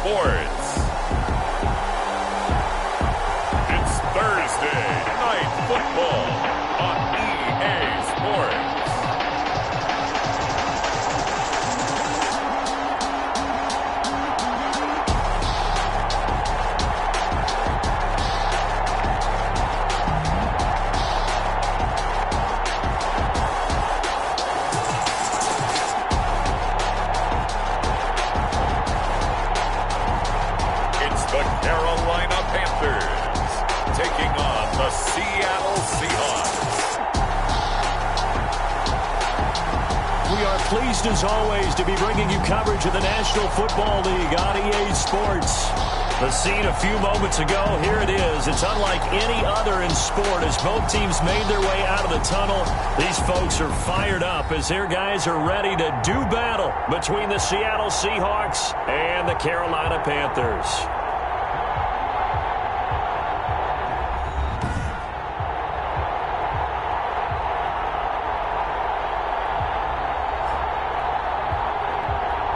Sports. It's Thursday Night Football on EA Sports. Pleased as always to be bringing you coverage of the National Football League on EA Sports. The scene a few moments ago, here it is. It's unlike any other in sport as both teams made their way out of the tunnel. These folks are fired up as their guys are ready to do battle between the Seattle Seahawks and the Carolina Panthers.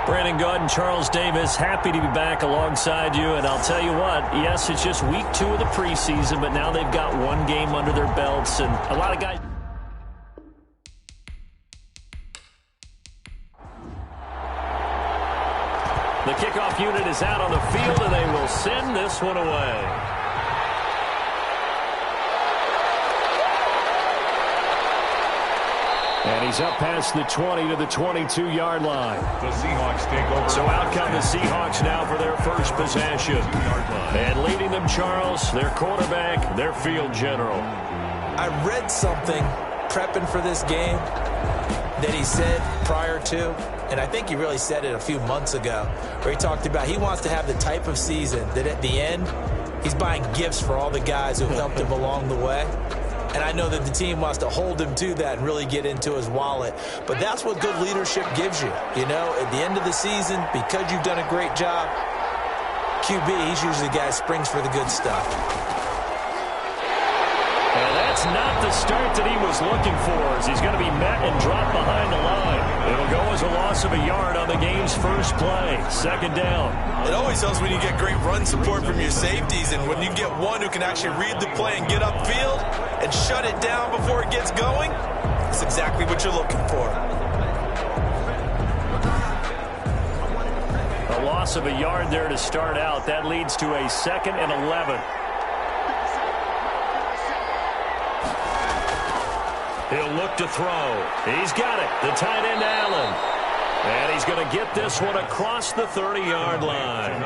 Brandon Gaud and Charles Davis, happy to be back alongside you. And I'll tell you what, yes, it's just week 2 of the preseason, but now they've got one game under their belts. And a lot of guys... The kickoff unit is out on the field, and they will send this one away. And he's up past the 20 to the 22-yard line. The Seahawks take over. So out come the Seahawks now for their first possession. And leading them, Charles, their quarterback, their field general. I read something prepping for this game that he said prior to, and I think he really said it a few months ago, where he talked about he wants to have the type of season that at the end, he's buying gifts for all the guys who helped him along the way. And I know that the team wants to hold him to that and really get into his wallet. But that's what good leadership gives you. You know, at the end of the season, because you've done a great job, QB, he's usually the guy who springs for the good stuff. And that's not the start that he was looking for, as he's going to be met and dropped behind the line. It'll go as a loss of a yard on the game's first play. Second down. It always helps when you get great run support from your safeties, and when you get one who can actually read the play and get upfield and shut it down before it gets going, that's exactly what you're looking for. A loss of a yard there to start out. That leads to a 2nd and 11. He'll look to throw. He's got it. The tight end, Allen. And he's going to get this one across the 30-yard line.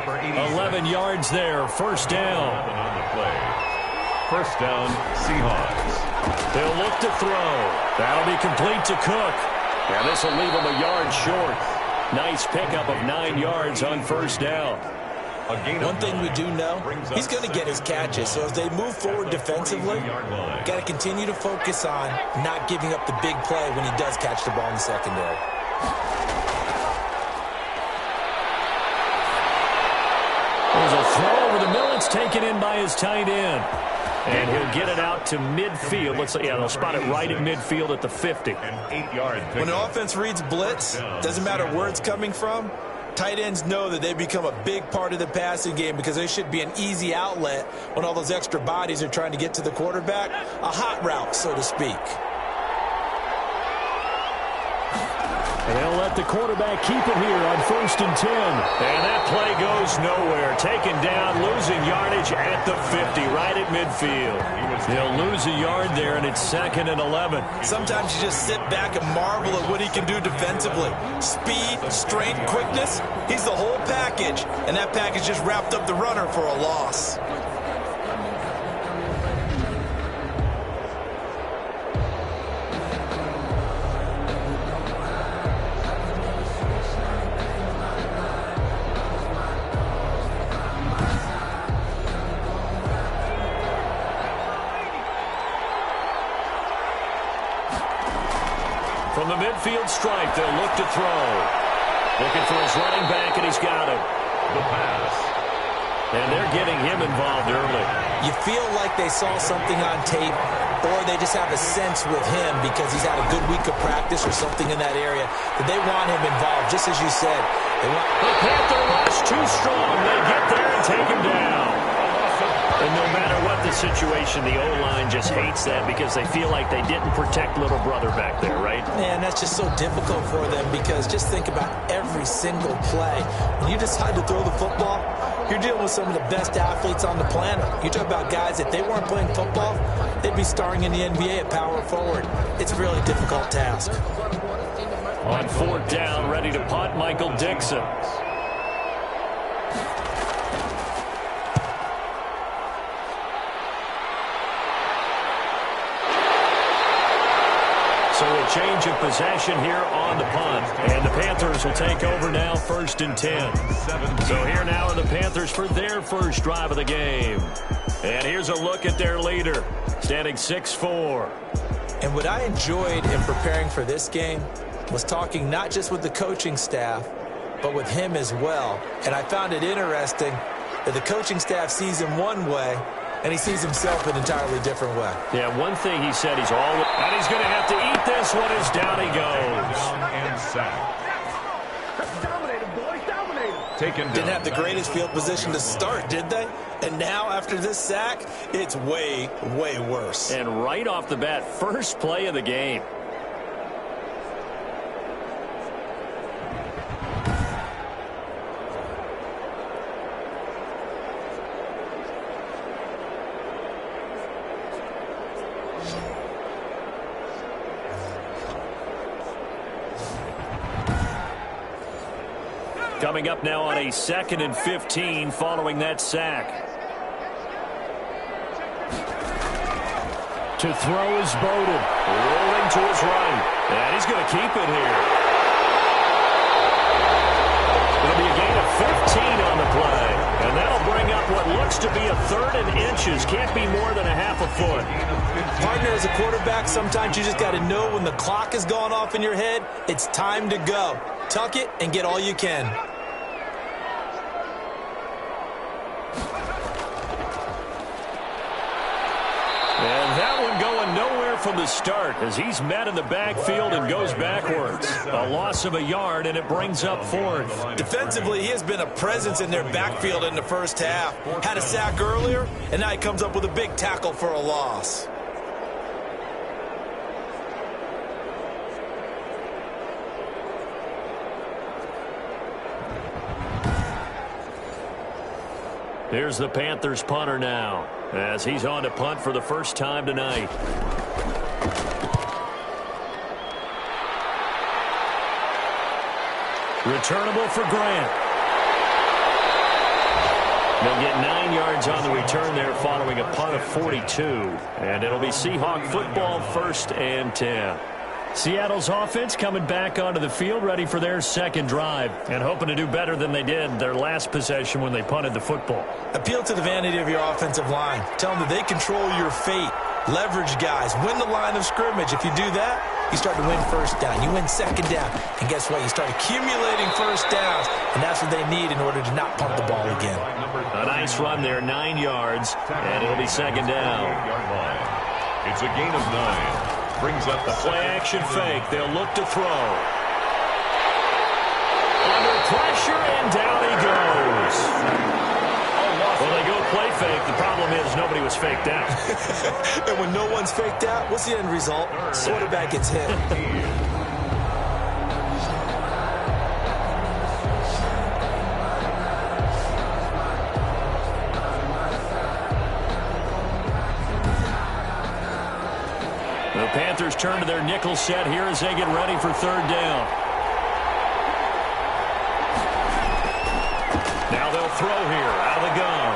11 yards there. First down. On the play. First down, Seahawks. He'll look to throw. That'll be complete to Cook. And this will leave him a yard short. Nice pickup of 9 yards on first down. One thing we do know, he's going to get his catches. So as they move forward defensively, got to continue to focus on not giving up the big play when he does catch the ball in the secondary. There's a throw over the middle. It's taken in by his tight end. And he'll get it out to midfield. Let's see, yeah, they'll spot it right at midfield at the 50. An 8-yard When an offense reads blitz, doesn't matter where it's coming from, tight ends know that they become a big part of the passing game because they should be an easy outlet when all those extra bodies are trying to get to the quarterback. A hot route, so to speak. And they'll let the quarterback keep it here on 1st and 10. And that play goes nowhere. Taken down, losing yardage at the 50, right at midfield. He'll lose a yard there, and it's 2nd and 11. Sometimes you just sit back and marvel at what he can do defensively. Speed, strength, quickness, he's the whole package. And that package just wrapped up the runner for a loss. From the midfield stripe, they'll look to throw. Looking for his running back, and he's got it. The pass. And they're getting him involved early. You feel like they saw something on tape, or they just have a sense with him because he's had a good week of practice or something in that area that they want him involved, just as you said. The Panther rush too strong. They and take him down. And no matter what the situation, the O-line just hates that because they feel like they didn't protect little brother back there, right? Man, that's just so difficult for them because just think about every single play. When you decide to throw the football, you're dealing with some of the best athletes on the planet. You talk about guys, if they weren't playing football, they'd be starring in the NBA at power forward. It's a really difficult task. On fourth down, ready to punt, Michael Dixon. So a change of possession here on the punt. And the Panthers will take over now, 1st and 10. So here now are the Panthers for their first drive of the game. And here's a look at their leader, standing 6'4". And what I enjoyed in preparing for this game was talking not just with the coaching staff, but with him as well. And I found it interesting that the coaching staff sees him one way, and he sees himself an entirely different way. Yeah, one thing he said, he's all, and he's going to have to eat this one as down he goes. And sack. Dominated, boys, dominated. Taken down. Didn't have the greatest field position to start, did they? And now, after this sack, it's way, way worse. And right off the bat, first play of the game. Coming up now on a 2nd and 15 following that sack. To throw is Bowden. Rolling to his right. And he's going to keep it here. It'll be a gain of 15 on the play. And that'll bring up what looks to be a 3rd and inches. Can't be more than a half a foot. Partner, as a quarterback, sometimes you just got to know when the clock has gone off in your head, it's time to go. Tuck it and get all you can. And that one going nowhere from the start as he's met in the backfield and goes backwards. A loss of a yard, and it brings up 4th. Defensively, he has been a presence in their backfield in the first half. Had a sack earlier, and now he comes up with a big tackle for a loss. Here's the Panthers punter now as he's on to punt for the first time tonight. Returnable for Grant. They'll get 9 yards on the return there following a punt of 42. And it'll be Seahawk football, 1st and 10. Seattle's offense coming back onto the field, ready for their second drive, and hoping to do better than they did their last possession when they punted the football. Appeal to the vanity of your offensive line. Tell them that they control your fate. Leverage guys. Win the line of scrimmage. If you do that, you start to win first down. You win second down. And guess what? You start accumulating first downs, and that's what they need in order to not punt the ball again. A nice run there, 9 yards, and it'll be second down. It's a gain of 9. Brings up the play action fake. They'll look to throw. Under pressure, and down he goes. Well, they go play fake. The problem is nobody was faked out. And when no one's faked out, what's the end result? Quarterback gets hit. The Panthers turn to their nickel set here as they get ready for 3rd down. Now they'll throw here out of the gun.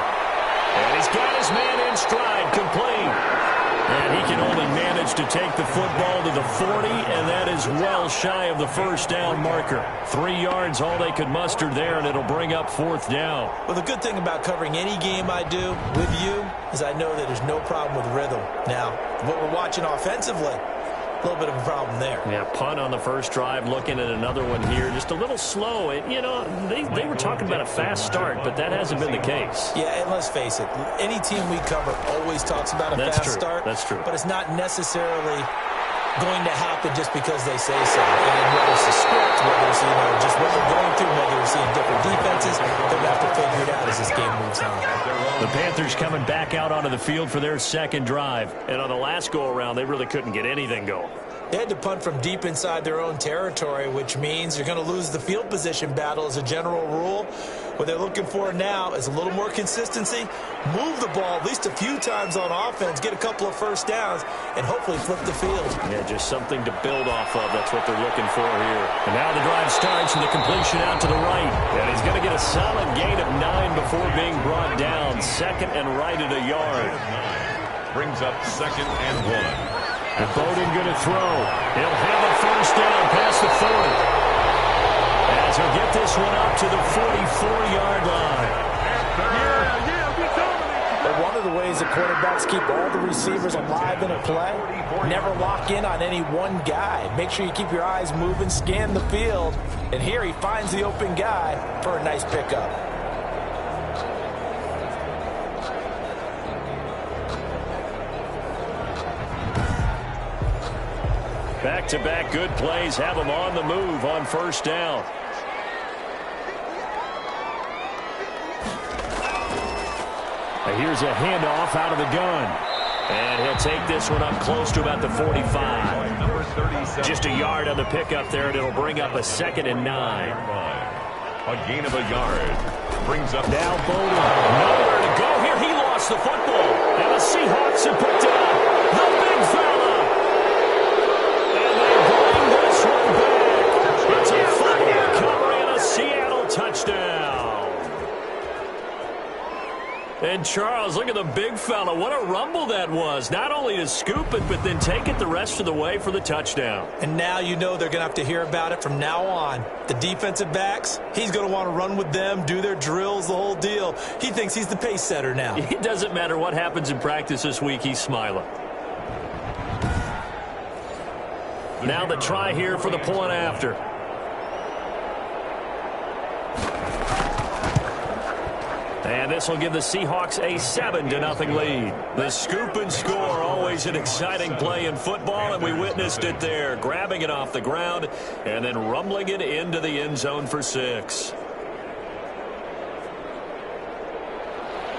And he's got his man in stride, complete. And he can only manage to take the football to the 40, and that is well shy of the first down marker. 3 yards, all they could muster there, and it'll bring up 4th down. Well, the good thing about covering any game I do with you is I know that there's no problem with rhythm. Now, what we're watching offensively, a little bit of a problem there. Yeah, punt on the first drive, looking at another one here. Just a little slow. And, you know, they were talking about a fast start, but that hasn't been the case. Yeah, and let's face it, any team we cover always talks about a fast start. That's true. But it's not necessarily going to happen just because they say so. And whether it's the script, whether it's, just what they're going through, whether they're seeing different defenses, they're going to have to figure it out as as this game moves on. The Panthers coming back out onto the field for their second drive. And on the last go-around, they really couldn't get anything going. They had to punt from deep inside their own territory, which means you're going to lose the field position battle as a general rule. What they're looking for now is a little more consistency, move the ball at least a few times on offense, get a couple of first downs, and hopefully flip the field. Yeah, just something to build off of. That's what they're looking for here. And now the drive starts with a completion out to the right. And he's going to get a solid gain of 9 before being brought down. Second and right at a yard. Brings up 2nd and 1. And Bowden going to throw. He'll have a first down past the 40. As he'll get this one up to the 44-yard line. But one of the ways the quarterbacks keep all the receivers alive in a play, never lock in on any one guy. Make sure you keep your eyes moving, scan the field. And here he finds the open guy for a nice pickup. Back-to-back good plays have him on the move on first down. Here's a handoff out of the gun. And he'll take this one up close to about the 45. Just a yard on the pickup there, and it'll bring up a 2nd and 9. A gain of a yard. Brings up now Bowden. Nowhere to go here. He lost the football. And the Seahawks have picked it up. The big fella. And they bring this one back. It's a fumble recovery and a Seattle touchdown. And Charles, look at the big fella. What a rumble that was. Not only to scoop it, but then take it the rest of the way for the touchdown. And now you know they're going to have to hear about it from now on. The defensive backs, he's going to want to run with them, do their drills, the whole deal. He thinks he's the pace setter now. It doesn't matter what happens in practice this week, he's smiling. Now the try here for the point after. And this will give the Seahawks a 7-0 lead. The scoop and score, always an exciting play in football, and we witnessed it there. Grabbing it off the ground and then rumbling it into the end zone for 6.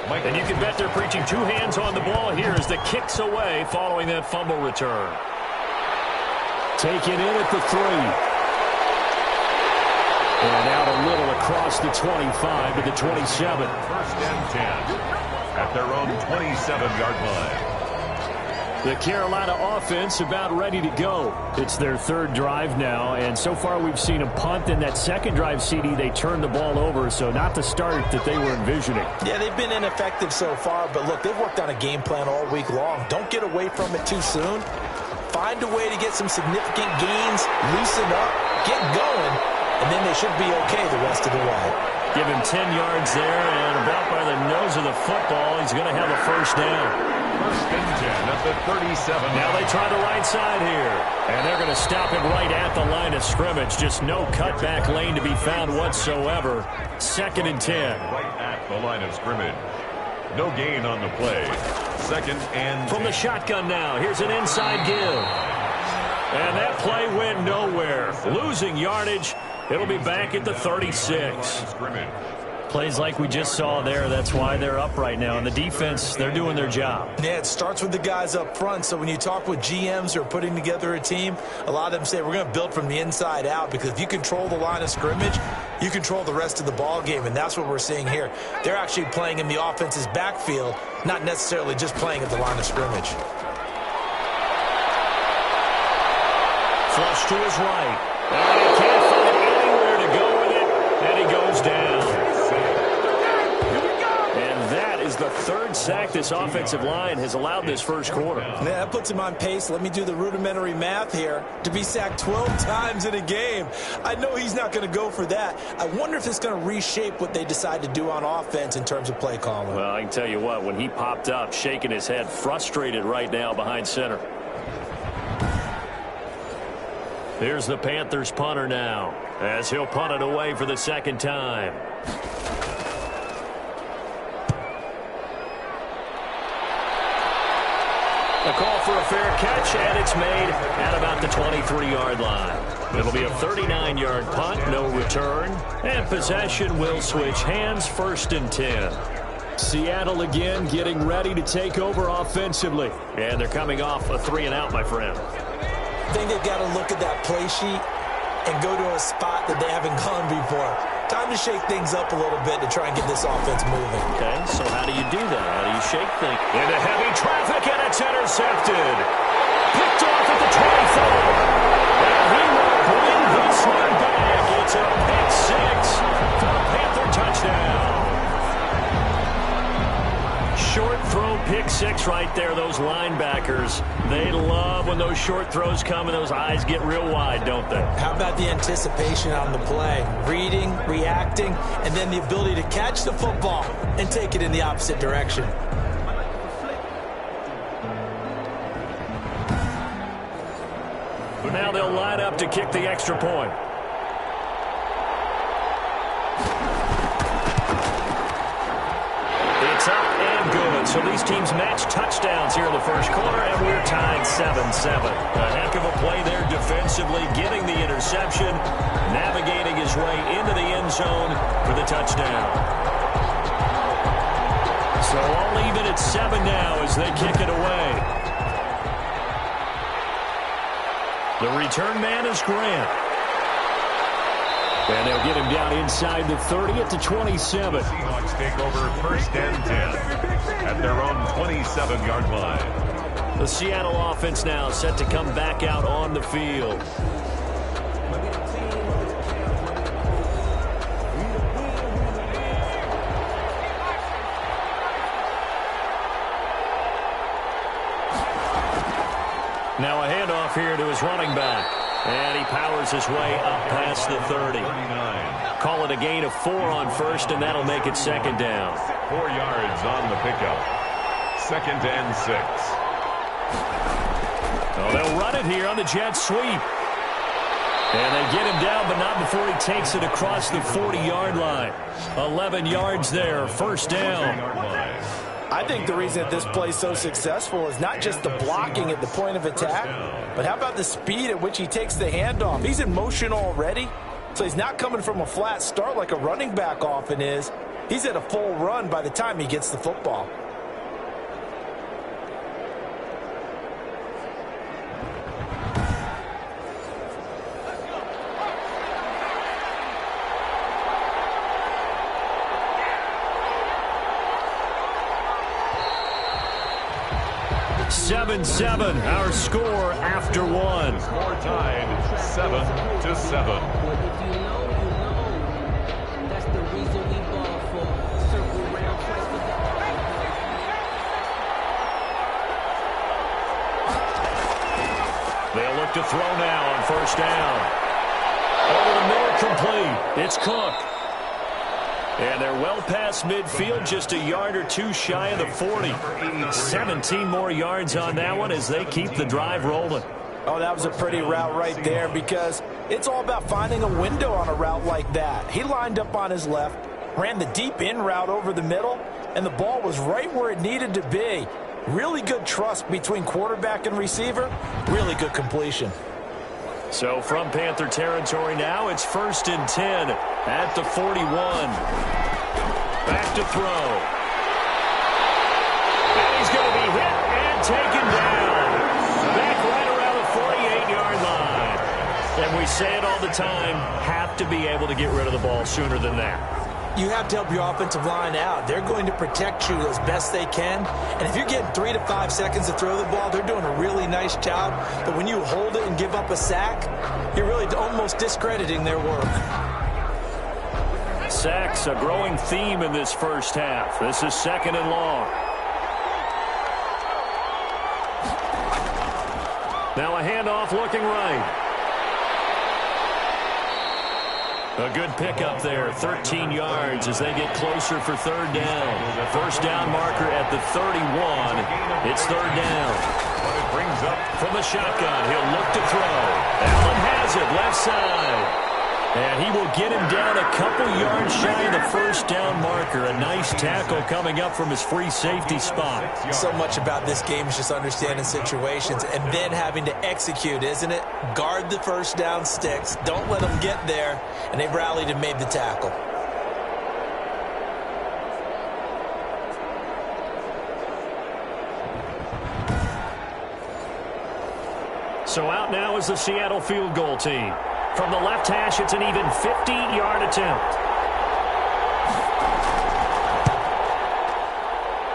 And you can bet they're preaching 2 hands on the ball here as the kick's away following that fumble return. Taken in at the 3. And out a little across the 25 to the 27. 1st and 10 at their own 27-yard line. The Carolina offense about ready to go. It's their 3rd drive now, and so far we've seen a punt. In that 2nd drive, CD, they turned the ball over, so not the start that they were envisioning. Yeah, they've been ineffective so far, but look, they've worked on a game plan all week long. Don't get away from it too soon. Find a way to get some significant gains, loosen up, get going, and then they should be okay the rest of the way. Give him 10 yards there, and about by the nose of the football, he's going to have a first down. 1st and 10 at the 37. Now they try the right side here, and they're going to stop him right at the line of scrimmage. Just no cutback lane to be found whatsoever. 2nd and 10. Right at the line of scrimmage. No gain on the play. 2nd and 10. From the shotgun now, here's an inside give. And that play went nowhere. Losing yardage. It'll be back at the 36. Plays like we just saw there, that's why they're up right now. And the defense, they're doing their job. Yeah, it starts with the guys up front. So when you talk with GMs who are putting together a team, a lot of them say we're going to build from the inside out, because if you control the line of scrimmage, you control the rest of the ball game, and that's what we're seeing here. They're actually playing in the offense's backfield, not necessarily just playing at the line of scrimmage. Flush to his right. And he can't find anywhere to go with it, and he goes down. And that is the 3rd sack this offensive line has allowed this first quarter. Yeah, that puts him on pace. Let me do the rudimentary math here. To be sacked 12 times in a game. I know he's not going to go for that. I wonder if it's going to reshape what they decide to do on offense in terms of play calling. Well, I can tell you what, when he popped up, shaking his head, frustrated right now behind center. Here's the Panthers punter now, as he'll punt it away for the 2nd time. A call for a fair catch, and it's made at about the 23-yard line. It'll be a 39-yard punt, no return. And possession will switch hands, 1st and 10. Seattle again getting ready to take over offensively. And they're coming off a 3-and-out, my friend. I think they've got to look at that play sheet and go to a spot that they haven't gone before. Time to shake things up a little bit to try and get this offense moving. Okay, so how do you do that? How do you shake things? Into heavy traffic, and it's intercepted. Picked off at the 24. And he will bring this one back. It's a pick 6 for a Panther touchdown. Short throw, pick 6 right there. Those linebackers, they love when those short throws come and those eyes get real wide, don't they? How about the anticipation on the play? Reading, reacting, and then the ability to catch the football and take it in the opposite direction. Now they'll line up to kick the extra point. It's up and good. So these teams match touchdowns here in the first quarter, and we're tied 7-7. A heck of a play there defensively, getting the interception, navigating his way into the end zone for the touchdown. So all even at 7 now as they kick it away. The return man is Grant. And they'll get him down inside the 30 at the 27. Seahawks take over 1st and 10 at their own 27-yard line. The Seattle offense now set to come back out on the field. Now a handoff here to his running back. And he powers his way up past the 30. Call it a gain of 4 on 1st, and that'll make it 2nd down. 4 yards on the pickup. 2nd and 6. Oh, they'll run it here on the jet sweep. And they get him down, but not before he takes it across the 40-yard line. 11 yards there, 1st down. I think the reason that this play is so successful is not just the blocking at the point of attack, but how about the speed at which he takes the handoff? He's in motion already, so he's not coming from a flat start like a running back often is. He's at a full run by the time he gets the football. Seven, our score after 1. Score tied 7-7. They'll look to throw now on 1st down. Over the middle, complete. It's Cook. And they're well past midfield, just a yard or 2 shy of the 40. 17 more yards on that one as they keep the drive rolling. Oh, that was a pretty route right there because it's all about finding a window on a route like that. He lined up on his left, ran the deep in route over the middle, and the ball was right where it needed to be. Really good trust between quarterback and receiver. Really good completion. So from Panther territory now, it's 1st and 10 at the 41. Back to throw. And he's going to be hit and taken down. Back right around the 48-yard line. And we say it all the time, have to be able to get rid of the ball sooner than that. You have to help your offensive line out. They're going to protect you as best they can. And if you're getting 3 to 5 seconds to throw the ball, they're doing a really nice job. But when you hold it and give up a sack, you're really almost discrediting their work. Sacks, a growing theme in this first half. This is 2nd and long. Now a handoff looking right. A good pickup there, 13 yards as they get closer for 3rd down. 1st down marker at the 31. It's 3rd down. But it brings up from the shotgun. He'll look to throw. Allen has it, left side. And he will get him down a couple yards shy of the first down marker. A nice tackle coming up from his free safety spot. So much about this game is just understanding situations and then having to execute, isn't it? Guard the first down sticks. Don't let them get there. And they rallied and made the tackle. So out now is the Seattle field goal team. From the left hash, it's an even 50-yard attempt.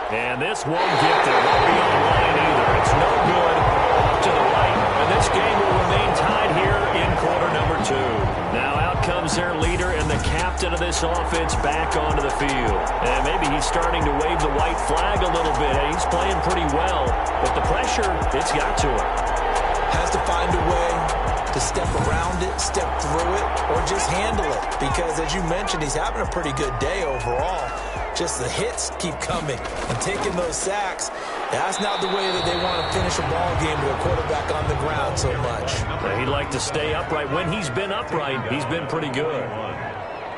And this won't get there. Won't be on the line either. It's no good. Off to the right. And this game will remain tied here in quarter number 2. Now out comes their leader and the captain of this offense back onto the field. And maybe he's starting to wave the white flag a little bit. He's playing pretty well. But the pressure, it's got to him. Has to find a way to step around it, step through it, or just handle it. Because, as you mentioned, he's having a pretty good day overall. Just the hits keep coming and taking those sacks. That's not the way that they want to finish a ball game with a quarterback on the ground so much. He'd like to stay upright. When he's been upright, he's been pretty good.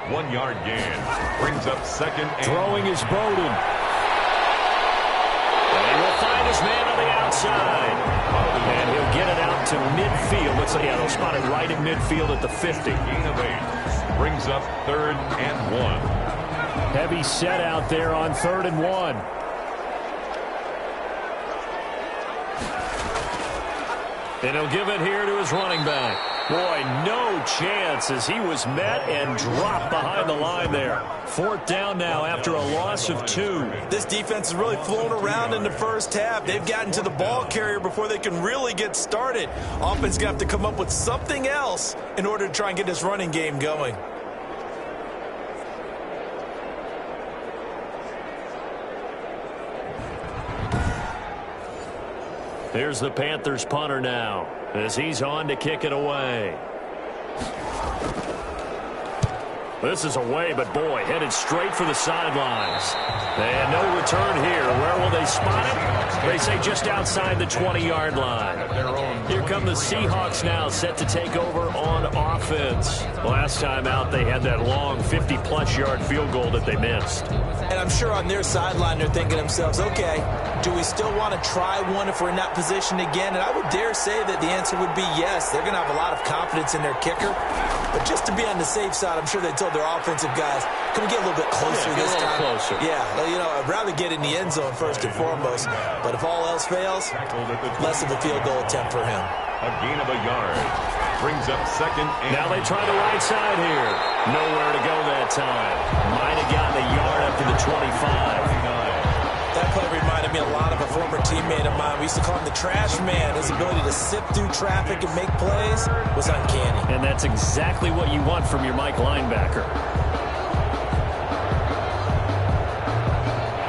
1 yard gain. Brings up second. Throwing is Bowden. And he will find his man on the outside. And he'll get it out to midfield. Looks like they'll spot it right in midfield at the 50. Gain of 8. Brings up 3rd and 1. Heavy set out there on 3rd and 1. And he'll give it here to his running back. Boy, no chance as he was met and dropped behind the line there. 4th down now after a loss of 2. This defense has really flown around in the first half. They've gotten to the ball carrier before they can really get started. Offense going to have to come up with something else in order to try and get this running game going. Here's the Panthers punter now as he's on to kick it away. This is away, but boy, headed straight for the sidelines. And no return here. Where will they spot it? They say just outside the 20-yard line. Here come the Seahawks now, set to take over on offense. Last time out, they had that long 50-plus yard field goal that they missed. And I'm sure on their sideline, they're thinking to themselves, okay, do we still want to try one if we're in that position again? And I would dare say that the answer would be yes. They're going to have a lot of confidence in their kicker. But just to be on the safe side, I'm sure they told their offensive guys, can we get a little bit closer this time? Closer. Yeah, you know, I'd rather get in the end zone first and foremost. But if all else fails, less of a field goal attempt for him. A gain of a yard. Brings up 2nd and... Now they try the right side here. Nowhere to go that time. Might have gotten a yard up to the 25. That play reminded me a lot of a former teammate of mine. We used to call him the trash man. His ability to sift through traffic and make plays was uncanny. And that's exactly what you want from your Mike linebacker.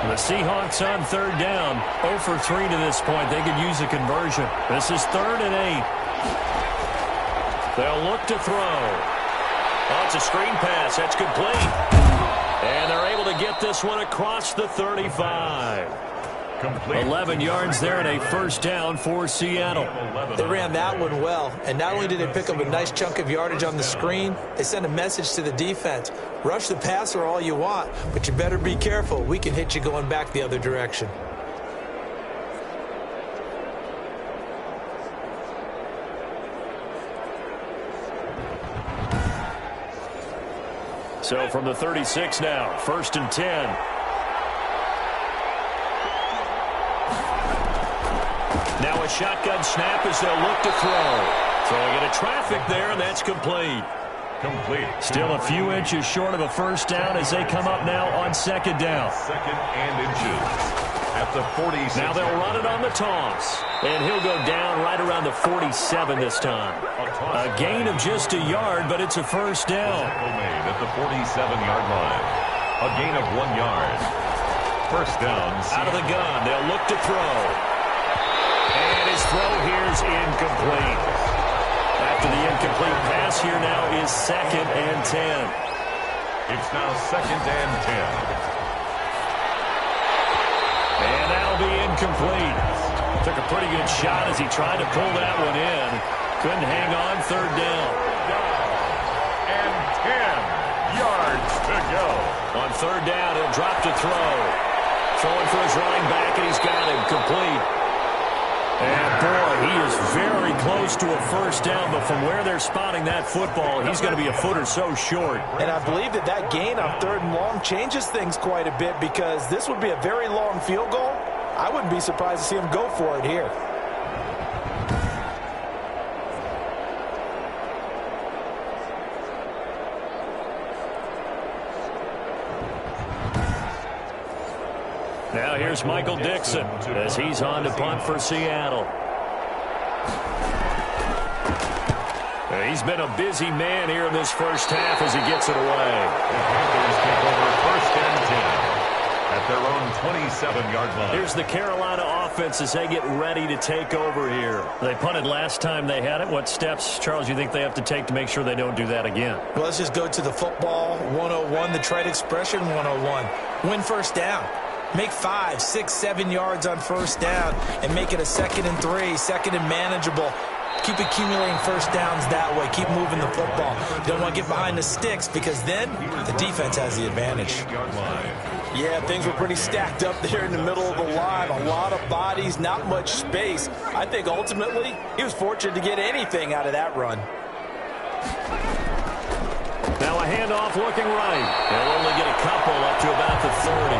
The Seahawks on 3rd down. 0 for 3 to this point. They could use a conversion. This is 3rd and 8. They'll look to throw. Oh, it's a screen pass. That's complete. And they're able to get this one across the 35. Complete. 11 yards there and a first down for Seattle. They ran that one well. And not only did they pick up a nice chunk of yardage on the screen, they sent a message to the defense. Rush the passer all you want, but you better be careful. We can hit you going back the other direction. So from the 36 now, 1st and 10. Now a shotgun snap as they'll look to throw. Throwing into traffic there, and that's complete. Complete. Still a few inches short of a first down as they come up now on 2nd down. 2nd and inches. At the 46. Now they'll run it on the toss. And he'll go down right around the 47 this time. A gain of just a yard, but it's a first down. Made at the 47-yard line. A gain of 1 yard. First down. Out of the gun. They'll look to throw. And his throw here is incomplete. After the incomplete pass here now is 2nd and 10. It's now 2nd and 10. And that'll be incomplete. Took a pretty good shot as he tried to pull that one in. Couldn't hang on 3rd down. And yards to go. On third down, he'll drop to throw. Throwing for his running back, and he's got him complete. And, boy, he is very close to a first down, but from where they're spotting that football, he's going to be a foot or so short. And I believe that gain on third and long changes things quite a bit because this would be a very long field goal. I wouldn't be surprised to see him go for it here. Now here's Michael Dixon as he's on to punt for Seattle. He's been a busy man here in this first half as he gets it away. The Panthers take over first and 10 at their own 27-yard line. Here's the Carolina offense as they get ready to take over here. They punted last time they had it. What steps, Charles, you think they have to take to make sure they don't do that again? Well, let's just go to the football 101, the trade expression 101. Win first down. Make 5, 6, 7 yards on first down and make it a 2nd and 3, 2nd and manageable. Keep accumulating first downs that way. Keep moving the football. You don't want to get behind the sticks because then the defense has the advantage. Yeah, things were pretty stacked up there in the middle of the line. A lot of bodies, not much space. I think ultimately he was fortunate to get anything out of that run. Now a handoff looking right. They'll only get a couple up to about the 30.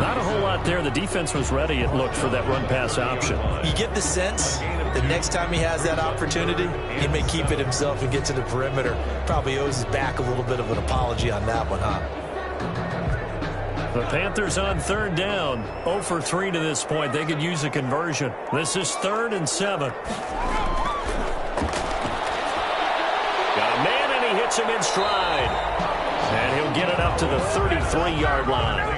Not a whole lot there. The defense was ready, it looked, for that run-pass option. You get the sense that next time he has that opportunity, he may keep it himself and get to the perimeter. Probably owes his back a little bit of an apology on that one, huh? The Panthers on third down. 0 for 3 to this point. They could use a conversion. This is 3rd and 7. Got a man, and he hits him in stride. And he'll get it up to the 33-yard line.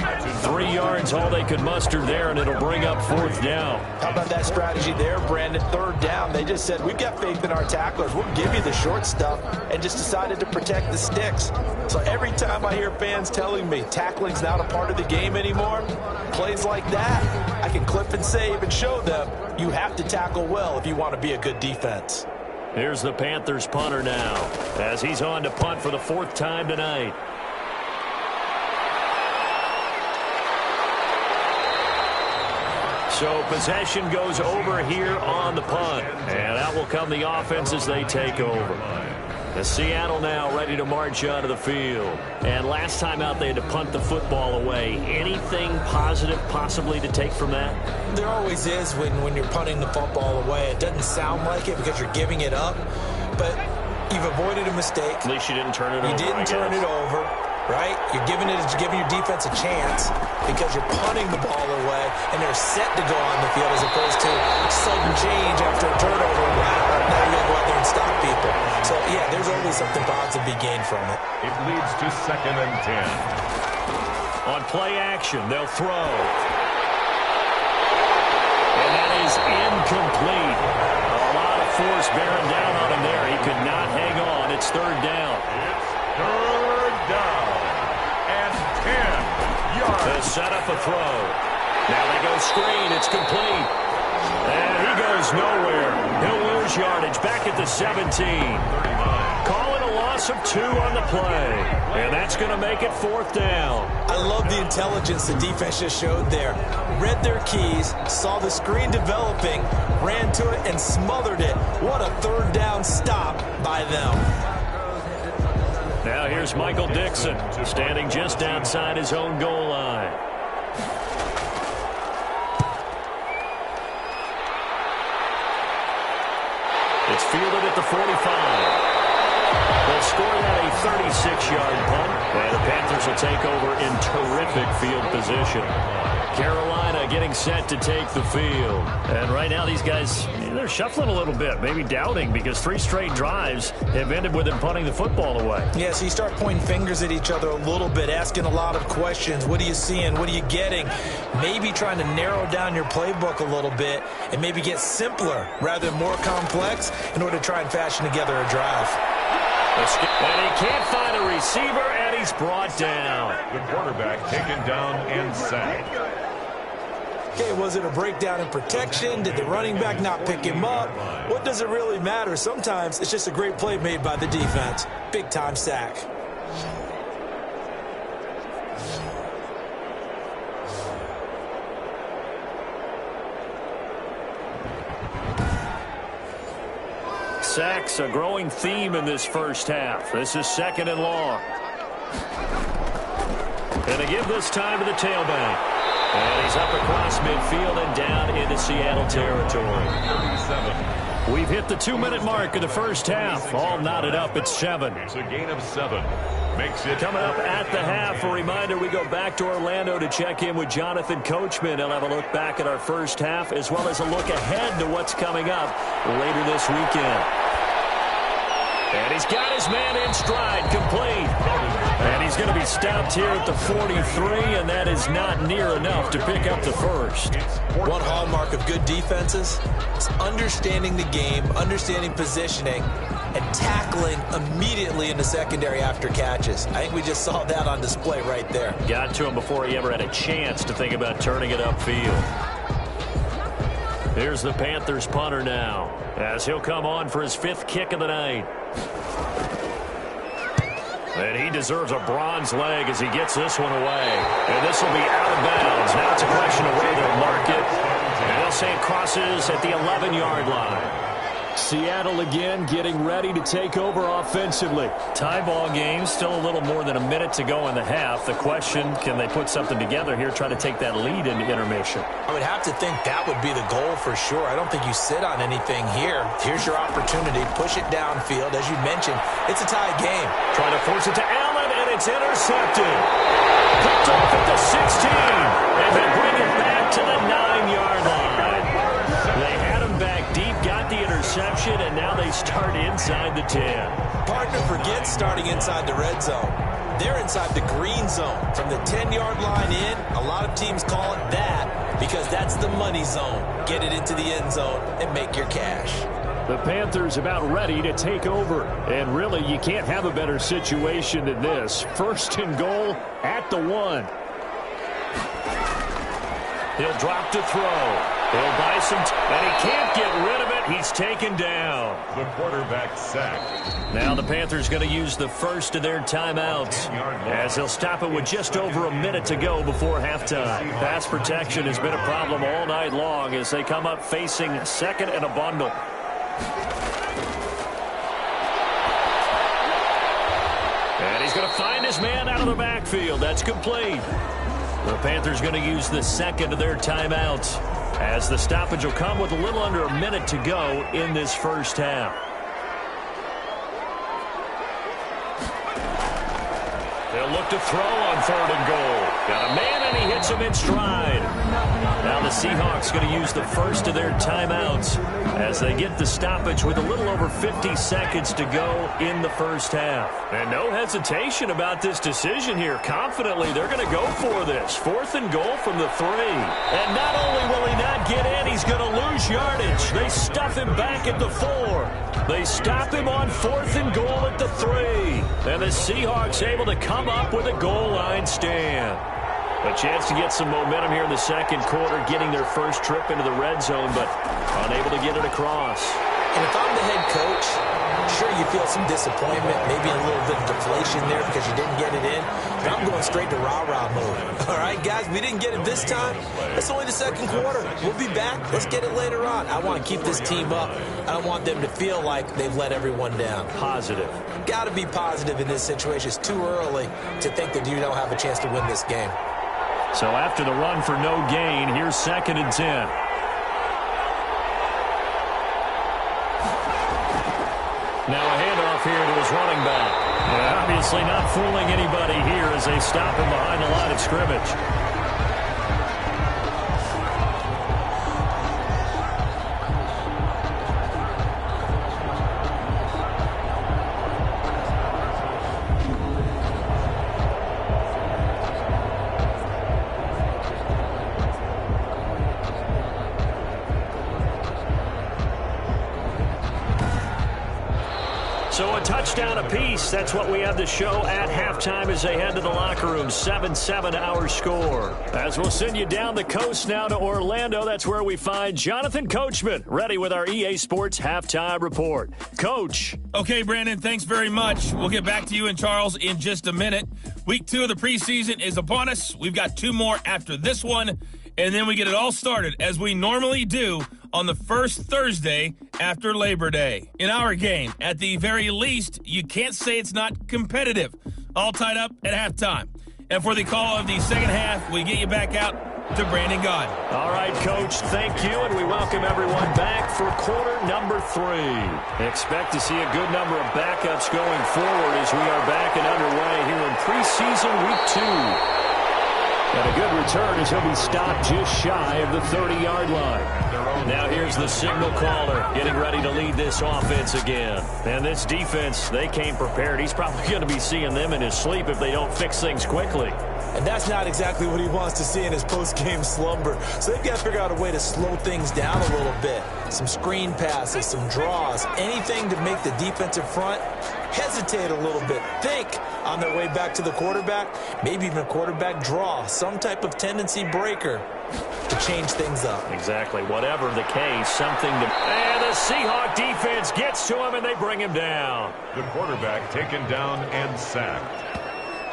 3 yards, all they could muster there, and it'll bring up 4th down. How about that strategy there, Brandon? 3rd down. They just said, we've got faith in our tacklers. We'll give you the short stuff, and just decided to protect the sticks. So every time I hear fans telling me tackling's not a part of the game anymore, plays like that, I can clip and save and show them you have to tackle well if you want to be a good defense. Here's the Panthers punter now as he's on to punt for the 4th time tonight. So possession goes over here on the punt. And out will come the offense as they take over. The Seattle now ready to march onto the field. And last time out they had to punt the football away. Anything positive possibly to take from that? There always is when you're punting the football away. It doesn't sound like it because you're giving it up. But you've avoided a mistake. At least you didn't turn it over. You didn't turn it over. Right? You're giving your defense a chance because you're punting the ball away and they're set to go on the field as opposed to sudden change after a turnover. Now you're going to go out there and stop people. So, yeah, there's always something positive to be gained from it. It leads to 2nd and 10. On play action, they'll throw. And that is incomplete. A lot of force bearing down on him there. He could not hang on. It's 3rd down. It's 3rd down and 10 yards. To set up a throw. Now they go screen. It's complete. And he goes nowhere. He'll lose yardage back at the 17. Call it a loss of 2 on the play. And that's going to make it 4th down. I love the intelligence the defense just showed there. Read their keys, saw the screen developing, ran to it, and smothered it. What a 3rd down stop by them. Now here's Michael Dixon, standing just outside his own goal line. It's fielded at the 45. They'll score that a 36-yard punt, and the Panthers will take over in terrific field position. Carolina getting set to take the field. And right now these guys, they're shuffling a little bit, maybe doubting, because 3 straight drives have ended with them punting the football away. Yeah, so you start pointing fingers at each other a little bit, asking a lot of questions. What are you seeing? What are you getting? Maybe trying to narrow down your playbook a little bit and maybe get simpler rather than more complex in order to try and fashion together a drive. And he can't find a receiver, and he's brought down. The quarterback taken down and sacked. Okay, was it a breakdown in protection? Did the running back not pick him up? What does it really matter? Sometimes it's just a great play made by the defense. Big-time sack. sacks, a growing theme in this first half. This is 2nd and long. And they give this time to the tailback. And he's up across midfield and down into Seattle territory. 37. We've hit the 2-minute mark of the first half. All knotted up at 7. It's a gain of 7. Makes it coming up at the half. A reminder, we go back to Orlando to check in with Jonathan Coachman. He'll have a look back at our first half as well as a look ahead to what's coming up later this weekend. And he's got his man in stride, complete. And he's going to be stopped here at the 43, and that is not near enough to pick up the first. One hallmark of good defenses is understanding the game, understanding positioning, and tackling immediately in the secondary after catches. I think we just saw that on display right there. Got to him before he ever had a chance to think about turning it upfield. Here's the Panthers punter now, as he'll come on for his 5th kick of the night. And he deserves a bronze leg as he gets this one away. And this will be out of bounds. Now it's a question of where they'll mark it. And they'll say it crosses at the 11-yard line. Seattle again getting ready to take over offensively. Tie ball game, still a little more than a minute to go in the half. The question, can they put something together here, try to take that lead into intermission? I would have to think that would be the goal for sure. I don't think you sit on anything here. Here's your opportunity. Push it downfield. As you mentioned, it's a tie game. Trying to force it to Allen, and it's intercepted. Picked off at the 16, and they bring it back to the 9-yard line. They had him back deep, got the interception, and now they start inside the 10. Partner forgets starting inside the red zone. They're inside the green zone. From the 10-yard line in, a lot of teams call it that because that's the money zone. Get it into the end zone and make your cash. The Panthers about ready to take over. And really, you can't have a better situation than this. 1st and goal at the 1. He'll drop to throw. He'll buy some, and he can't get rid of it. He's taken down. The quarterback sacked. Now the Panthers going to use the first of their timeouts as they'll stop it with just over a minute to go before halftime. Pass protection has been a problem all night long as they come up facing 2nd and a bundle. And he's going to find his man out of the backfield. That's complete. The Panthers going to use the 2nd of their timeouts as the stoppage will come with a little under a minute to go in this first half. They'll look to throw on 3rd and goal. Got a man, and he hits him in stride. Now the Seahawks going to use the first of their timeouts as they get the stoppage with a little over 50 seconds to go in the first half. And no hesitation about this decision here. Confidently, they're going to go for this. 4th and goal from the 3. And not only will he not get in, he's going to lose yardage. They stuff him back at the 4. They stop him on 4th and goal at the 3. And the Seahawks able to come up with a goal line stand. A chance to get some momentum here in the 2nd quarter, getting their first trip into the red zone, but unable to get it across. And if I'm the head coach, sure you feel some disappointment, maybe a little bit of deflation there because you didn't get it in. But I'm going straight to rah-rah mode. All right, guys, we didn't get it this time. It's only the 2nd quarter. We'll be back. Let's get it later on. I want to keep this team up. I don't want them to feel like they've let everyone down. Positive. Got to be positive in this situation. It's too early to think that you don't have a chance to win this game. So after the run for no gain, here's 2nd and 10. Now a handoff here to his running back. And obviously not fooling anybody here as they stop him behind the line of scrimmage. So a touchdown apiece. That's what we have to show at halftime as they head to the locker room. 7-7 our score. As we'll send you down the coast now to Orlando. That's where we find Jonathan Coachman ready with our EA Sports halftime report. Coach. Okay, Brandon, thanks very much. We'll get back to you and Charles in just a minute. Week 2 of the preseason is upon us. We've got 2 more after this one. And then we get it all started, as we normally do, on the first Thursday after Labor Day. In our game, at the very least, you can't say it's not competitive. All tied up at halftime. And for the call of the second half, we get you back out to Brandon Gaud. All right, Coach, thank you, and we welcome everyone back for quarter number 3. Expect to see a good number of backups going forward as we are back and underway here in preseason week 2. And a good return as he'll be stopped just shy of the 30-yard line. Now here's the signal caller getting ready to lead this offense again. And this defense, they came prepared. He's probably going to be seeing them in his sleep if they don't fix things quickly. And that's not exactly what he wants to see in his post-game slumber. So they've got to figure out a way to slow things down a little bit. Some screen passes, some draws, anything to make the defensive front hesitate a little bit. Think on their way back to the quarterback, maybe even a quarterback draw, some type of tendency breaker to change things up. Exactly. Whatever the case, something to... And the Seahawk defense gets to him, and they bring him down. The quarterback taken down and sacked.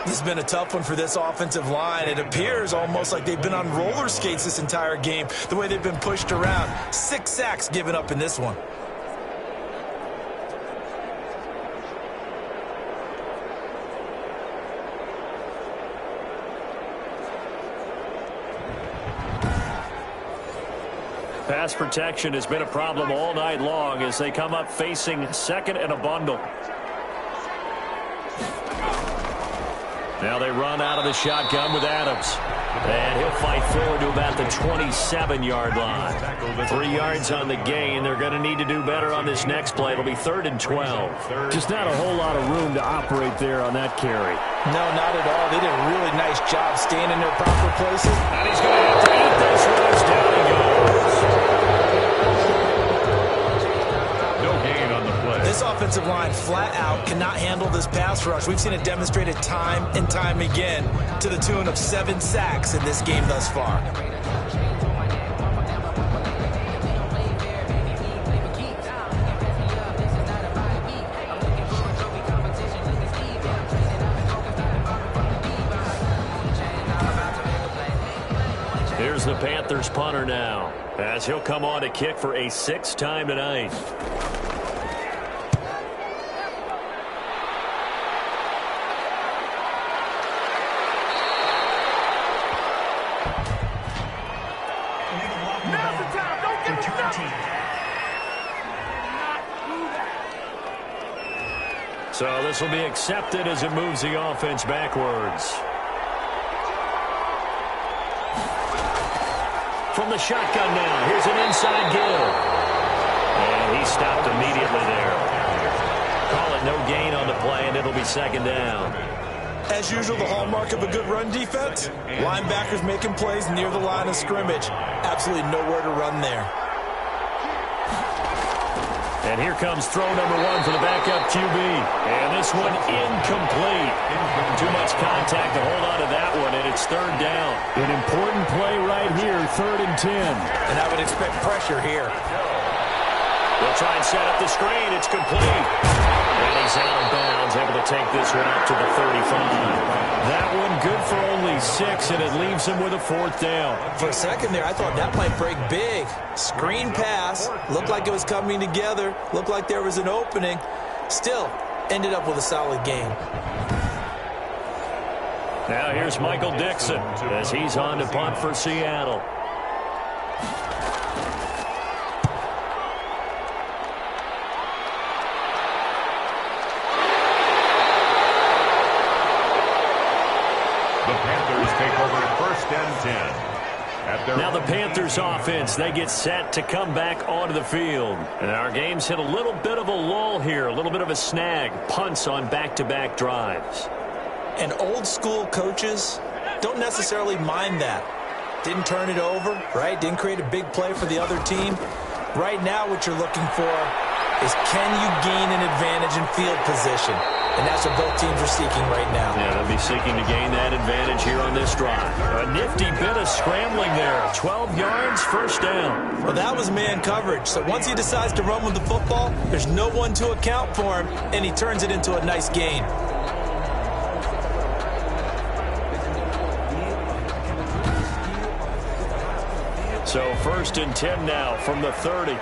This has been a tough one for this offensive line. It appears almost like they've been on roller skates this entire game, the way they've been pushed around. 6 sacks given up in this one. Pass protection has been a problem all night long as they come up facing second and a bundle. Now they run out of the shotgun with Adams. And he'll fight forward to about the 27-yard line. 3 yards on the gain. They're going to need to do better on this next play. It'll be 3rd and 12. Just not a whole lot of room to operate there on that carry. No, not at all. They did a really nice job staying in their proper places. And he's going to have to eat this one as down he goes. No gain on the play. This offensive line flat out cannot handle this pass rush. We've seen it demonstrated time and time again to the tune of 7 sacks in this game thus far. Here's the Panthers punter now, as he'll come on to kick for a 6th time tonight. So this will be accepted as it moves the offense backwards. From the shotgun now, here's an inside give. And he stopped immediately there. Call it no gain on the play, and it'll be 2nd down. As usual, the hallmark of a good run defense, linebackers making plays near the line of scrimmage. Absolutely nowhere to run there. And here comes throw number 1 for the backup QB. And this one incomplete. Too much contact to hold on to that one, and it's 3rd down. An important play right here, 3rd and 10. And I would expect pressure here. They'll try and set up the screen. It's complete. And he's out of bounds, able to take this one up to the 35. That one good for only 6, and it leaves him with a 4th down. For a second there, I thought that might break big. Screen pass. Looked like it was coming together. Looked like there was an opening. Still, ended up with a solid game. Now here's Michael Dixon as he's on to punt for Seattle. The Panthers take over 1st and 10. Now the Panthers offense, they get set to come back onto the field. And our game's hit a little bit of a lull here, a little bit of a snag. Punts on back-to-back drives. And old school coaches don't necessarily mind that. Didn't turn it over, right? Didn't create a big play for the other team. Right now what you're looking for is, can you gain an advantage in field position? And that's what both teams are seeking right now. Yeah, they'll be seeking to gain that advantage here on this drive. A nifty bit of scrambling there. 12 yards, 1st down. Well, that was man coverage. So once he decides to run with the football, there's no one to account for him, and he turns it into a nice gain. So 1st and 10 now from the 30.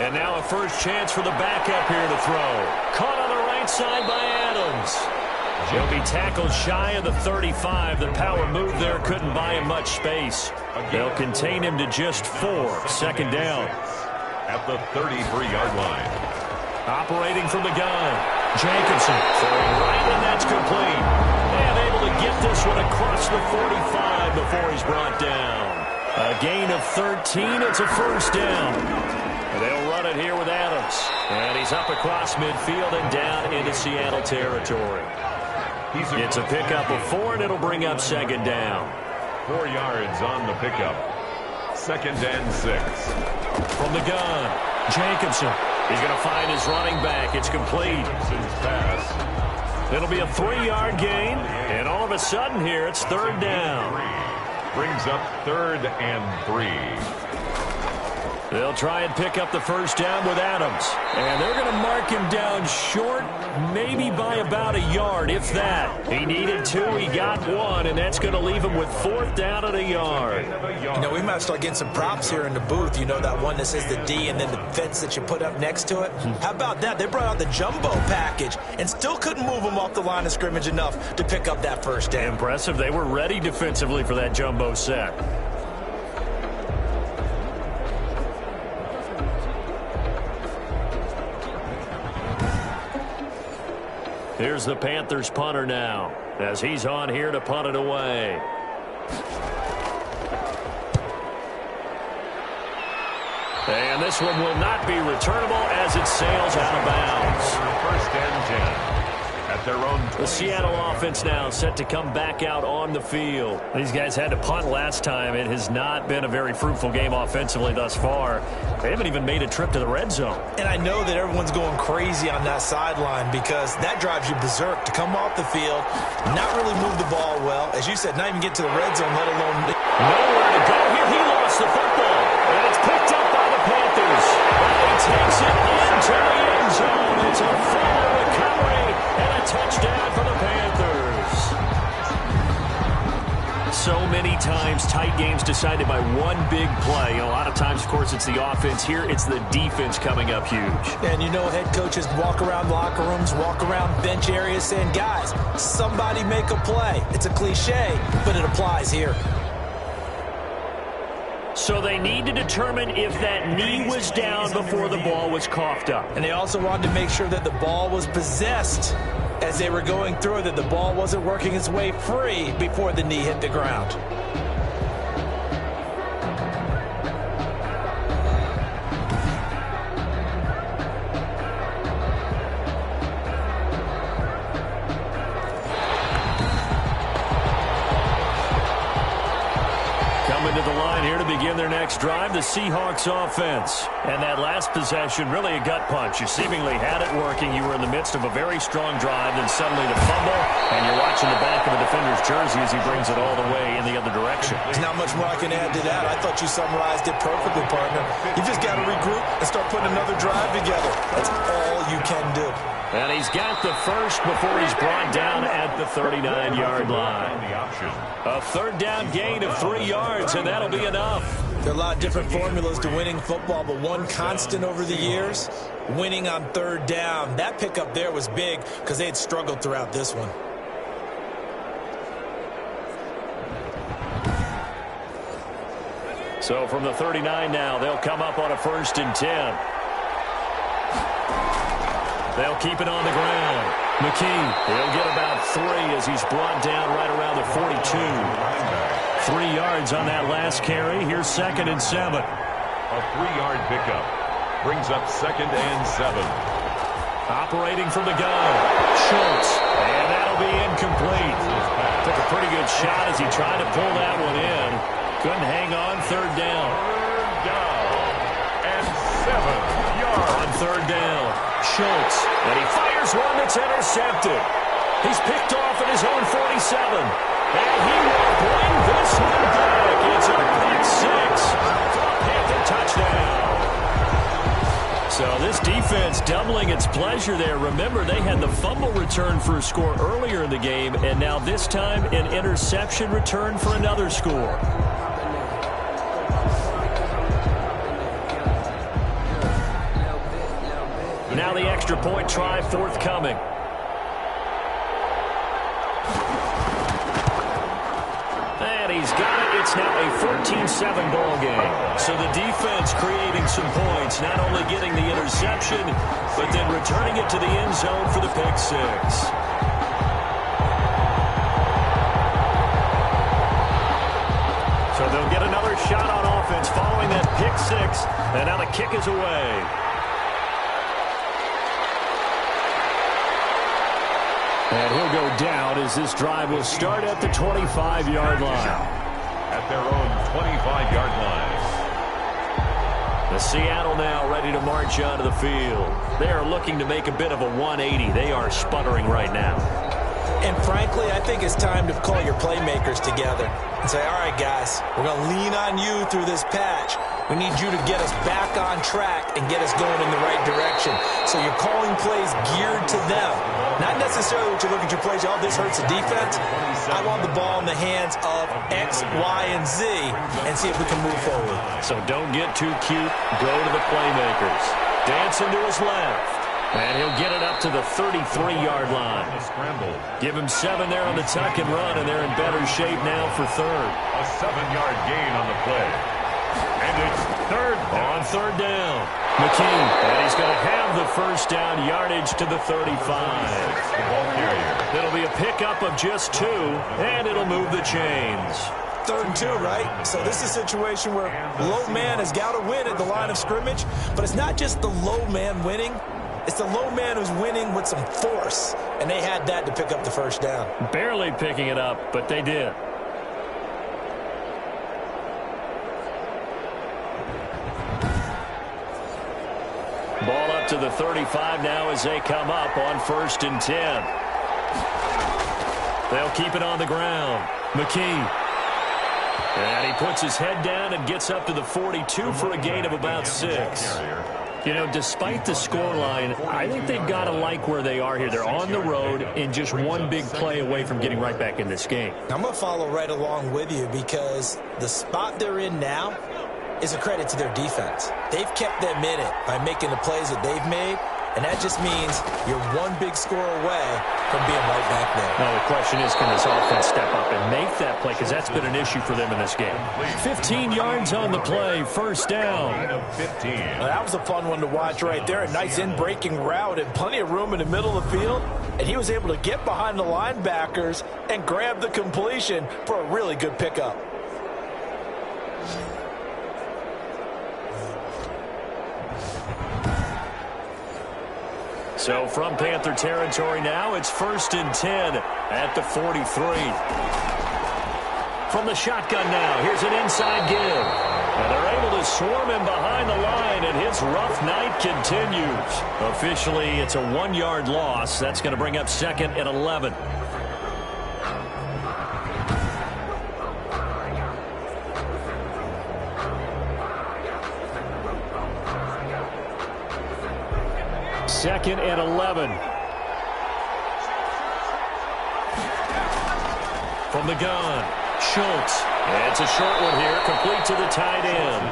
And now a first chance for the backup here to throw. Caught on the right side by Adams. He'll be tackled shy of the 35. The power move there couldn't buy him much space. They'll contain him to just 4. 2nd down. At the 33-yard line. Operating from the gun. Jacobson throwing right, and that's complete. And able to get this one across the 45 before he's brought down. A gain of 13. It's a first down. They'll run it here with Adams. And he's up across midfield and down into Seattle territory. It's a pickup of 4, and it'll bring up 2nd down. 4 yards on the pickup. 2nd and 6. From the gun, Jacobson. He's going to find his running back. It's complete. Pass. It'll be a 3-yard gain, and all of a sudden here, it's 3rd down. Brings up 3rd and 3. They'll try and pick up the first down with Adams. And they're going to mark him down short, maybe by about a yard, if that. He needed 2, he got 1, and that's going to leave him with 4th down at a yard. You know, we might start getting some props here in the booth. You know, that one that says the D and then the fence that you put up next to it? How about that? They brought out the jumbo package and still couldn't move him off the line of scrimmage enough to pick up that first down. Impressive. They were ready defensively for that jumbo set. Here's the Panthers punter now, as he's on here to punt it away. And this one will not be returnable as it sails out of bounds. 1st and 10. At their own. The Seattle offense now set to come back out on the field. These guys had to punt last time. It has not been a very fruitful game offensively thus far. They haven't even made a trip to the red zone. And I know that everyone's going crazy on that sideline because that drives you berserk to come off the field, not really move the ball well. As you said, not even get to the red zone, let alone. Nowhere to go here. He lost the football. And it's picked up by the Panthers. And he takes it into the end zone. It's a full recovery and a touchdown for the Panthers. So many times tight games decided by one big play. You know, a lot of times, of course, it's the offense. Here, it's the defense coming up huge. And you know, head coaches walk around locker rooms, walk around bench areas saying, guys, somebody make a play. It's a cliche, but it applies here. So they need to determine if that knee was down before the ball was coughed up. And they also wanted to make sure that the ball was possessed as they were going through, that the ball wasn't working its way free before the knee hit the ground. Coming to the line here to begin their next drive, the Seahawks offense. And that last possession, really a gut punch. You seemingly had it working. You were in the midst of a very strong drive, then suddenly the fumble, and you're watching the back of the defender's jersey as he brings it all the way in the other direction. There's not much more I can add to that. I thought you summarized it perfectly, partner. You just got to regroup and start putting another drive together. That's all you can do. And he's got the first before he's brought down at the 39-yard line. A 3rd down gain of 3 yards, and that'll be enough. There are a lot of different formulas to winning football, but one constant over the years, winning on 3rd down. That pickup there was big because they had struggled throughout this one. So from the 39 now, they'll come up on a 1st and 10. They'll keep it on the ground. McKee, he'll get about 3 as he's brought down right around the 42. 3 yards on that last carry. Here's 2nd and 7. A 3-yard pickup. Brings up 2nd and 7. Operating from the gun. Schultz. And that'll be incomplete. Took a pretty good shot as he tried to pull that one in. Couldn't hang on. 3rd down. 3rd down. And 7 yards. On 3rd down. Schultz. And he fires one that's intercepted. He's picked off at his own 47. And he will bring this one back. It's a pick 6 for a Panther touchdown. So this defense doubling its pleasure there. Remember, they had the fumble return for a score earlier in the game, and now this time an interception return for another score. Now the extra point try forthcoming. And he's got it. It's now a 14-7 ball game. So the defense creating some points, not only getting the interception, but then returning it to the end zone for the pick six. So they'll get another shot on offense following that pick six, and now the kick is away. And he'll go down as this drive will start at the 25-yard line. At their own 25-yard line. The Seattle now ready to march onto the field. They are looking to make a bit of a 180. They are sputtering right now. And frankly, I think it's time to call your playmakers together and say, all right, guys, we're going to lean on you through this patch. We need you to get us back on track and get us going in the right direction. So you're calling plays geared to them. Not necessarily what you look at your plays, oh, this hurts the defense. I want the ball in the hands of X, Y, and Z and see if we can move forward. So don't get too cute. Go to the playmakers. Dancing to his left. And he'll get it up to the 33-yard line. Give him 7 there on the tuck and run, and they're in better shape now for third. A 7-yard gain on the play. And it's third down. On third down. McKee, and he's going to have the first down yardage to the 35. The ball carrier. It'll be a pickup of just 2, and it'll move the chains. 3rd and 2, right? So this is a situation where low man has got to win at the line of scrimmage, but it's not just the low man winning. It's the low man who's winning with some force, and they had that to pick up the first down. Barely picking it up, but they did. Ball up to the 35 now as they come up on 1st and 10. They'll keep it on the ground. McKee. And he puts his head down and gets up to the 42 for a gain of about 6. You know, despite the scoreline, I think they've got to like where they are here. They're on the road and just one big play away from getting right back in this game. I'm going to follow right along with you because the spot they're in now is a credit to their defense. They've kept them in it by making the plays that they've made, and that just means you're one big score away from being right back there. Now the question is, can this offense step up and make that play? Because that's been an issue for them in this game. 15 yards on the play, first down. 15. Well, that was a fun one to watch right there. A nice in-breaking route and plenty of room in the middle of the field. And he was able to get behind the linebackers and grab the completion for a really good pickup. So from Panther territory now, it's 1st and 10 at the 43. From the shotgun now, here's an inside give. And they're able to swarm him behind the line, and his rough night continues. Officially, it's a 1-yard loss. That's going to bring up 2nd and 11. Second and 11. From the gun, Schultz. It's a short one here, complete to the tight end.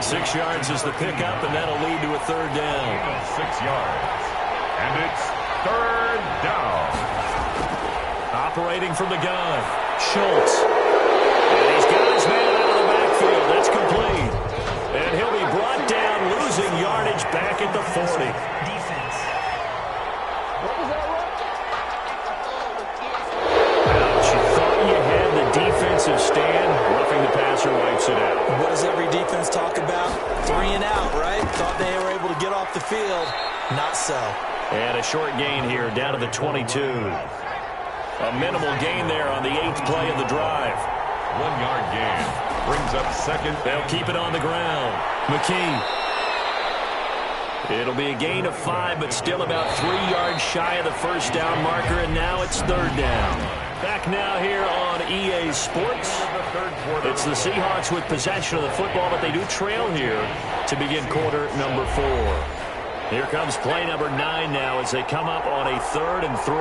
6 yards is the pickup, and that'll lead to a 3rd down. 6 yards. And it's 3rd down. Operating from the gun, Schultz. And he's got his man out of the backfield. That's complete. And he'll be brought down, losing yardage back at the 40. Defense. Ouch, you thought you had the defensive stand. Roughing the passer wipes it out. What does every defense talk about? 3 and out, right? Thought they were able to get off the field. Not so. And a short gain here down to the 22. A minimal gain there on the 8th play of the drive. 1-yard gain. Brings up 2nd. They'll keep it on the ground. McKee. It'll be a gain of 5, but still about 3 yards shy of the first down marker, and now it's 3rd down. Back now here on EA Sports. It's the Seahawks with possession of the football, but they do trail here to begin quarter number 4. Here comes play number 9 now as they come up on a 3rd and 3.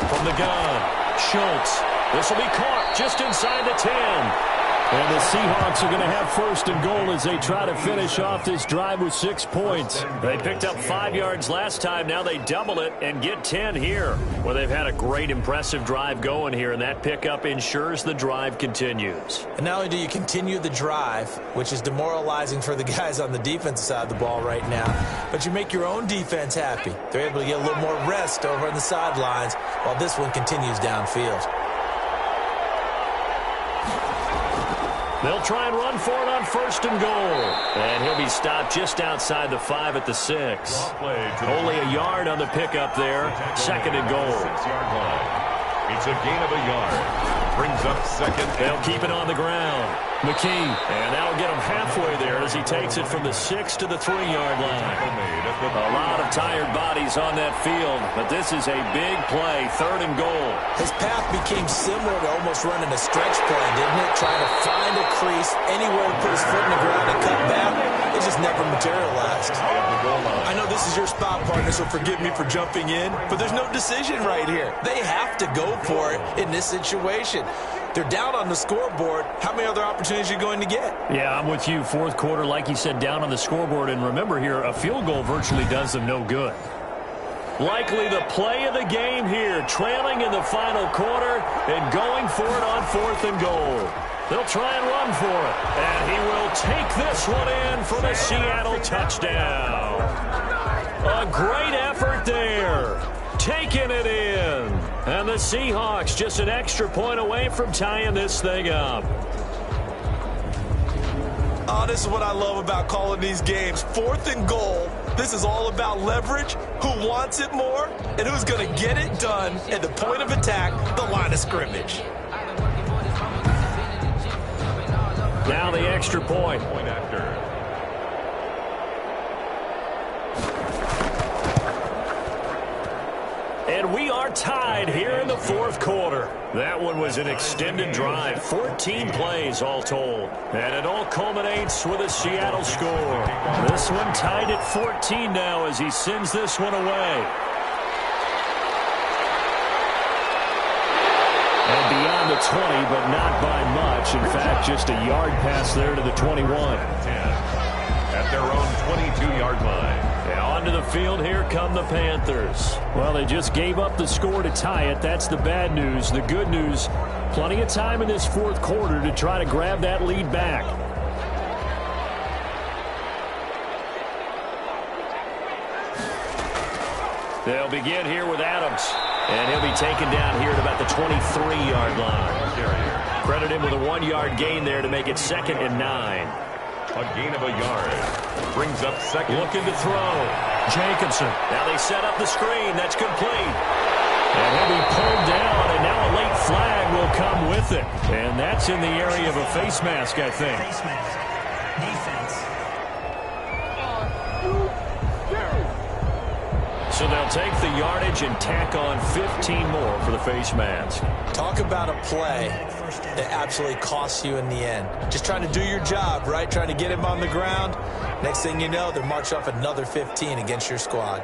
From the gun, Schultz. This will be caught just inside the 10. And the Seahawks are going to have 1st and goal as they try to finish off this drive with 6 points. They picked up 5 yards last time. Now they double it and get 10 here. Well, they've had a great, impressive drive going here, and that pickup ensures the drive continues. And not only do you continue the drive, which is demoralizing for the guys on the defensive side of the ball right now, but you make your own defense happy. They're able to get a little more rest over on the sidelines while this one continues downfield. They'll try and run for it on 1st and goal. And he'll be stopped just outside the 5 at the 6. Only a yard on the pickup there. 2nd and goal. 6-yard line. It's a gain of a yard. Brings up 2nd. They'll keep it on the ground. McKee. And that'll get him halfway there as he takes it from the 6 to the 3-yard line. A lot of tired bodies on that field, but this is a big play. 3rd and goal. His path became similar to almost running a stretch play, didn't it? Trying to find a crease, anywhere to put his foot in the ground and cut back. It just never materialized. I know this is your spot, partner, so forgive me for jumping in, but there's no decision right here. They have to go for it in this situation. They're down on the scoreboard. How many other opportunities are you going to get? Yeah, I'm with you. 4th quarter, like you said, down on the scoreboard. And remember here, a field goal virtually does them no good. Likely the play of the game here, trailing in the final quarter and going for it on 4th and goal. They'll try and run for it. And he will take this one in for the Seattle touchdown. A great effort there. Taking it in. And the Seahawks just an extra point away from tying this thing up. Oh, this is what I love about calling these games. 4th and goal. This is all about leverage, who wants it more, and who's going to get it done at the point of attack, the line of scrimmage. Now the extra point. Point after. And we are tied here in the 4th quarter. That one was an extended drive, 14 plays all told. And it all culminates with a Seattle score. This one tied at 14 now as he sends this one away. And beyond the 20, but not by much. In fact, just a yard pass there to the 21. 10. At their own 22-yard line. Onto the field, here come the Panthers. Well, they just gave up the score to tie it. That's the bad news. The good news, plenty of time in this 4th quarter to try to grab that lead back. They'll begin here with Adams. And he'll be taken down here at about the 23-yard line. Credit him with a 1-yard gain there to make it 2nd and 9. A gain of a yard. Brings up 2nd. Looking to throw. Jacobson. Now they set up the screen. That's complete. And he'll be pulled down, and now a late flag will come with it. And that's in the area of a face mask, I think. Face mask. Defense. So they'll take the yardage and tack on 15 more for the face mask. Talk about a play that absolutely costs you in the end. Just trying to do your job, right? Trying to get him on the ground. Next thing you know, they're march off another 15 against your squad.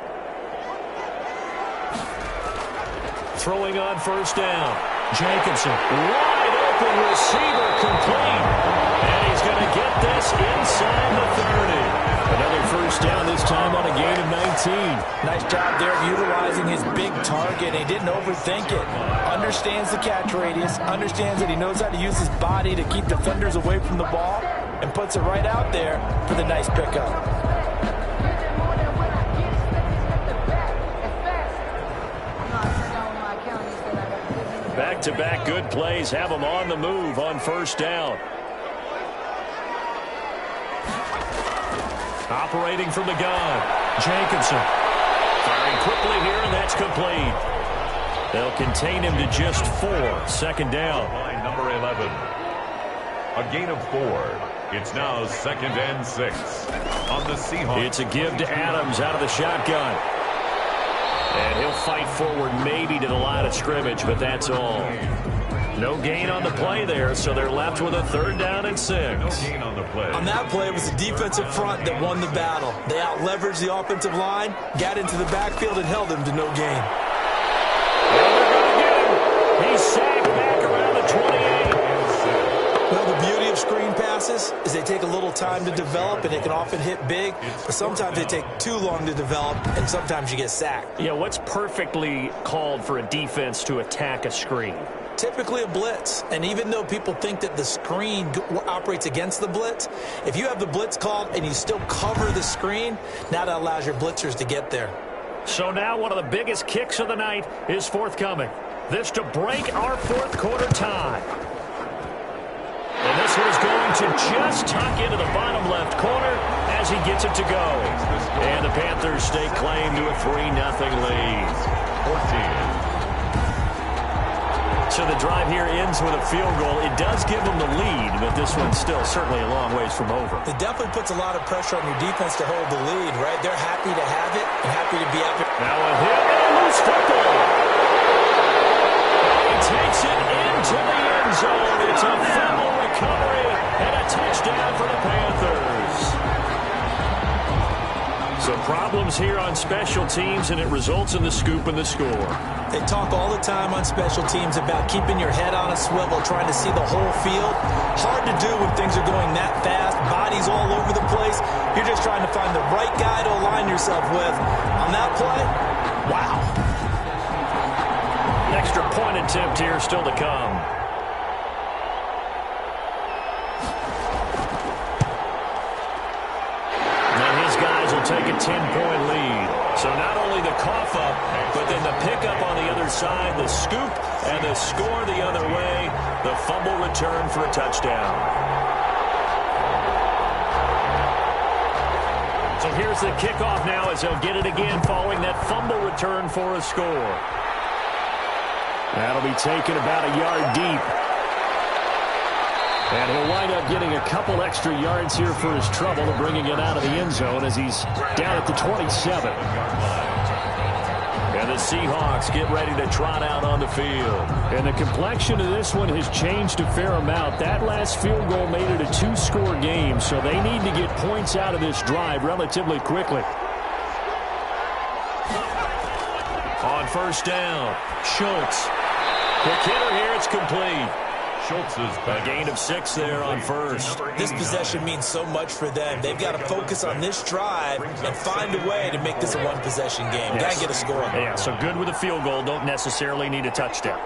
Throwing on 1st down. Jacobson. Wide open receiver complete. And he's going to get this inside the 30. Another 1st down, this time on a gain of 19. Nice job there of utilizing his big target. He didn't overthink it. Understands the catch radius. Understands that he knows how to use his body to keep defenders away from the ball. And puts it right out there for the nice pickup. Back-to-back good plays have them on the move on 1st down. Operating from the gun. Jacobson. Firing quickly here, and that's complete. They'll contain him to just 4. 2nd down. Line number 11. A gain of 4. It's now 2nd and 6. On the Seahawks. It's a give to Adams out of the shotgun. And he'll fight forward maybe to the line of scrimmage, but that's all. No gain on the play there, so they're left with a 3rd down and 6. No gain on the play. On that play, it was the defensive front that won the battle. They out-leveraged the offensive line, got into the backfield, and held him to no gain. He's sacked back around the 28. Well, the beauty of screen passes is they take a little time to develop, and they can often hit big, but sometimes they take too long to develop, and sometimes you get sacked. Yeah, what's perfectly called for a defense to attack a screen? Typically a blitz, and even though people think that the screen operates against the blitz, if you have the blitz called and you still cover the screen, now that allows your blitzers to get there. So now one of the biggest kicks of the night is forthcoming. This to break our 4th quarter tie. And this one is going to just tuck into the bottom left corner as he gets it to go. And the Panthers stake claim to a 3-0 lead. 14. So the drive here ends with a field goal. It does give them the lead, but this one's still certainly a long ways from over. It definitely puts a lot of pressure on your defense to hold the lead, right? They're happy to have it and happy to be out there. Now a hit and a loose football. He takes it into the end zone. It's a fumble recovery and a touchdown for the Panthers. So problems here on special teams, and it results in the scoop and the score. They talk all the time on special teams about keeping your head on a swivel, trying to see the whole field. Hard to do when things are going that fast, bodies all over the place. You're just trying to find the right guy to align yourself with. On that play, wow. An extra point attempt here still to come. Take a 10-point lead. So not only the cough up, but then the pickup on the other side, the scoop, and the score the other way. The fumble return for a touchdown. So here's the kickoff now as they'll get it again following that fumble return for a score. That'll be taken about a yard deep. And he'll wind up getting a couple extra yards here for his trouble of bringing it out of the end zone as he's down at the 27. And the Seahawks get ready to trot out on the field. And the complexion of this one has changed a fair amount. That last field goal made it a 2-score game, so they need to get points out of this drive relatively quickly. On 1st down, Schultz. Quick hitter here, it's complete. Schultz is back. A gain of 6 there on 1st. This possession means so much for them. They've got to focus on this drive and find a way to make this a one-possession game. Got to get a score. Yeah, so good with a field goal. Don't necessarily need a touchdown.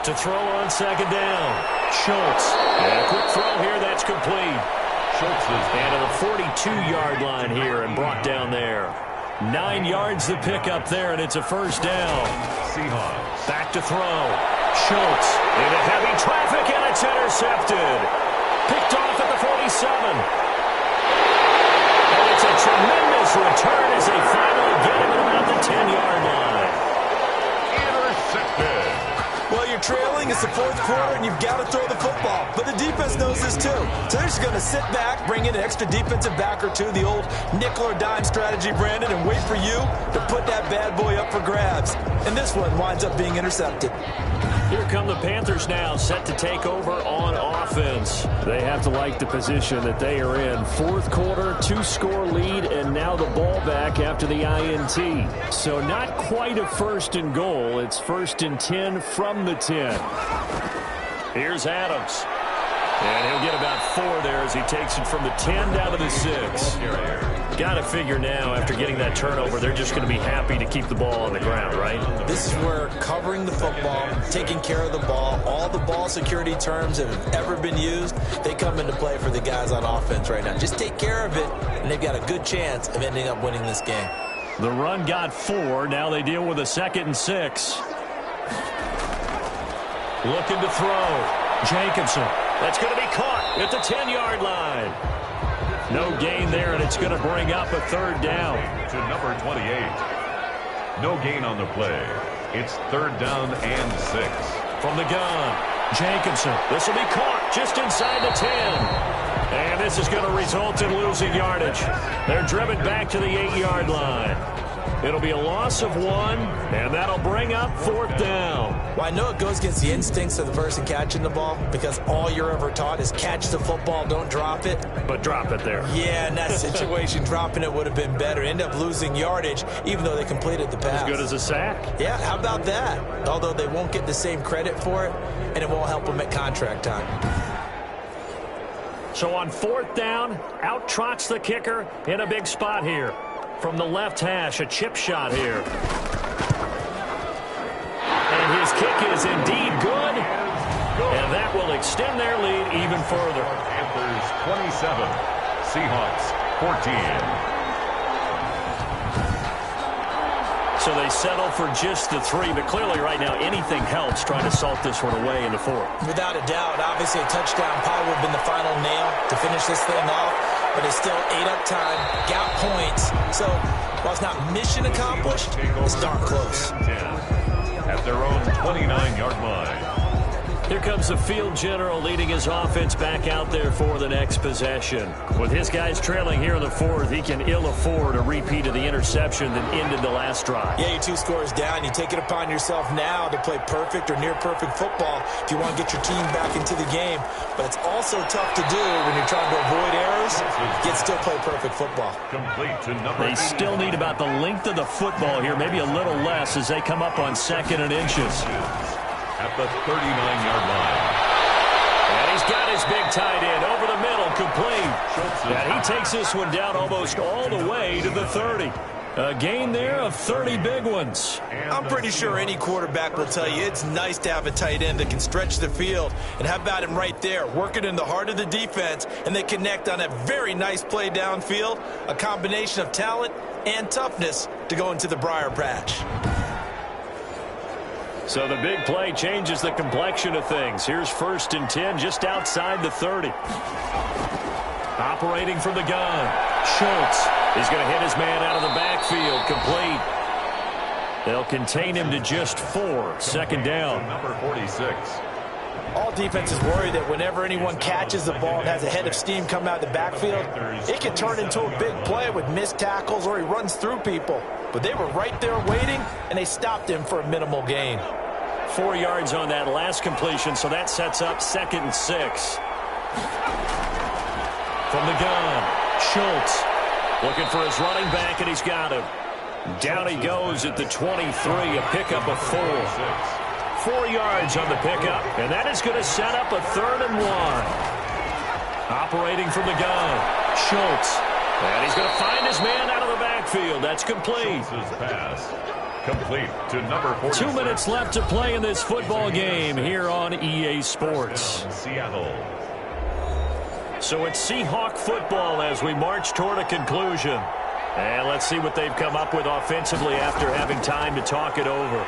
To throw on 2nd down, Schultz. And a quick throw here, that's complete. Schultz is down to the 42-yard line here and brought down there. 9 yards to pick up there, and it's a 1st down. Seahawks. Back to throw. Schultz into heavy traffic, and it's intercepted. Picked off at the 47. And it's a tremendous return as they finally get him at about the 10-yard line. Intercepted. Well, you're trailing. It's the 4th quarter, and you've got to throw the football. But the defense knows this, too. So they're just going to sit back, bring in an extra defensive back or two, the old nickel or dime strategy, Brandon, and wait for you to put that bad boy up for grabs. And this one winds up being intercepted. Here come the Panthers now, set to take over on offense. They have to like the position that they are in. 4th quarter, 2-score lead, and now the ball back after the INT. So not quite a 1st and goal. It's 1st and 10 from the 10. Here's Adams. And he'll get about 4 there as he takes it from the 10 down to the 6. Got to figure now, after getting that turnover, they're just going to be happy to keep the ball on the ground, right? This is where covering the football, taking care of the ball, all the ball security terms that have ever been used, they come into play for the guys on offense right now. Just take care of it, and they've got a good chance of ending up winning this game. The run got 4. Now they deal with a 2nd and 6. Looking to throw. Jacobson. That's going to be caught at the 10-yard line. No gain there, and it's going to bring up a 3rd down. To number 28. No gain on the play. It's 3rd down and 6. From the gun, Jacobson. This will be caught just inside the 10. And this is going to result in losing yardage. They're driven back to the 8-yard line. It'll be a loss of 1, and that'll bring up 4th down. Well, I know it goes against the instincts of the person catching the ball because all you're ever taught is catch the football, don't drop it. But drop it there. Yeah, in that situation, dropping it would have been better. End up losing yardage, even though they completed the pass. As good as a sack. Yeah, how about that? Although they won't get the same credit for it, and it won't help them at contract time. So on 4th down, out trots the kicker in a big spot here. From the left hash, a chip shot here. And his kick is indeed good. And that will extend their lead even further. Panthers 27, Seahawks 14. So they settle for just the 3, but clearly right now anything helps trying to salt this one away in the 4th. Without a doubt, obviously a touchdown probably would have been the final nail to finish this thing off, but it's still ate up time, got points. So while it's not mission accomplished, it's darn close. At their own 29-yard line. Here comes the field general leading his offense back out there for the next possession. With his guys trailing here in the 4th, he can ill afford a repeat of the interception that ended the last drive. Yeah, you're 2 scores down. You take it upon yourself now to play perfect or near perfect football if you want to get your team back into the game. But it's also tough to do when you're trying to avoid errors, yet still play perfect football. Complete to number 8. They still need about the length of the football here, maybe a little less as they come up on 2nd and inches. At the 39-yard line. And he's got his big tight end over the middle, complete. And he takes this one down almost all the way to the 30. A gain there of 30 big ones. I'm pretty sure any quarterback will tell you it's nice to have a tight end that can stretch the field. And how about him right there, working in the heart of the defense, and they connect on a very nice play downfield, a combination of talent and toughness to go into the briar patch. So the big play changes the complexion of things. Here's 1st and 10 just outside the 30. Operating from the gun. Schultz is going to hit his man out of the backfield. Complete. They'll contain him to just 4. 2nd down. Number 46. All defenses worry that whenever anyone catches the ball and has a head of steam come out of the backfield, it can turn into a big play with missed tackles or he runs through people. But they were right there waiting, and they stopped him for a minimal gain. 4 yards on that last completion, so that sets up 2nd and 6. From the gun, Schultz looking for his running back, and he's got him. Down he goes at the 23, a pickup of 4. 4 yards on the pickup, and that is going to set up a 3rd and 1. Operating from the gun, Schultz. And he's going to find his man out of the backfield. That's complete. Pass. Complete to number 46. 2 minutes left to play in this football game here on EA Sports. Seattle. So it's Seahawk football as we march toward a conclusion. And let's see what they've come up with offensively after having time to talk it over.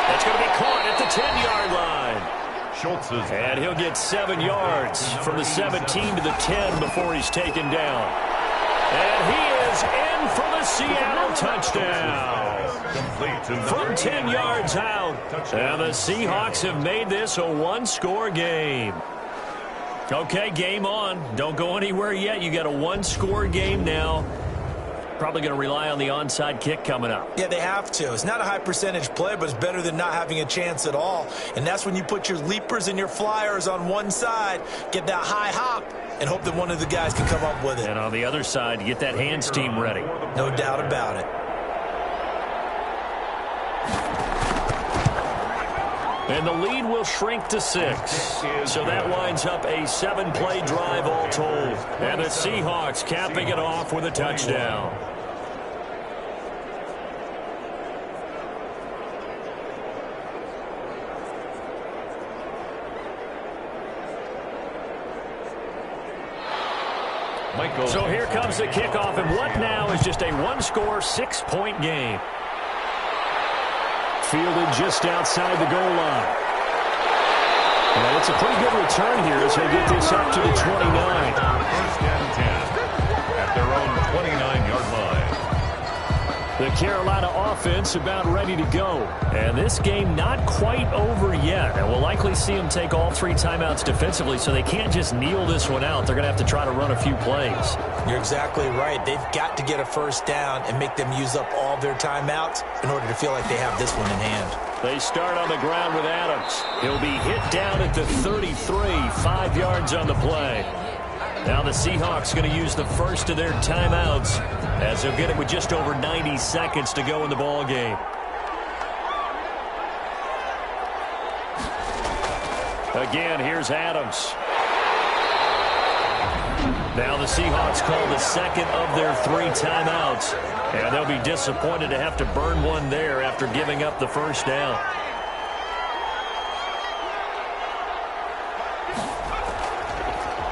That's going to be caught at the 10-yard line. And he'll get 7 yards from the 17 to the 10 before he's taken down. And he is in for the Seattle touchdown. From 10 yards out. And the Seahawks have made this a 1-score game. Okay, game on. Don't go anywhere yet. You got a 1-score game now. Probably going to rely on the onside kick coming up. Yeah, they have to. It's not a high percentage play, but it's better than not having a chance at all. And that's when you put your leapers and your flyers on one side, get that high hop, and hope that one of the guys can come up with it. And on the other side, you get that hands team ready. No doubt about it. And the lead will shrink to 6. So that winds up a 7-play drive all told. And the Seahawks capping it off with a touchdown. So here comes the kickoff, and what now is just a 1-score, 6-point game. Fielded just outside the goal line. Well, it's a pretty good return here as he'll get this up to the 29. 1st and 10 at their own 29-yard line. The Carolina offense about ready to go. And this game not quite over yet. And we'll likely see them take all 3 timeouts defensively, so they can't just kneel this one out. They're going to have to try to run a few plays. You're exactly right. They've got to get a first down and make them use up all their timeouts in order to feel like they have this one in hand. They start on the ground with Adams. He'll be hit down at the 33, 5 yards on the play. Now the Seahawks going to use the first of their timeouts as they'll get it with just over 90 seconds to go in the ball game. Again, here's Adams. Now the Seahawks call the second of their 3 timeouts, and they'll be disappointed to have to burn one there after giving up the first down.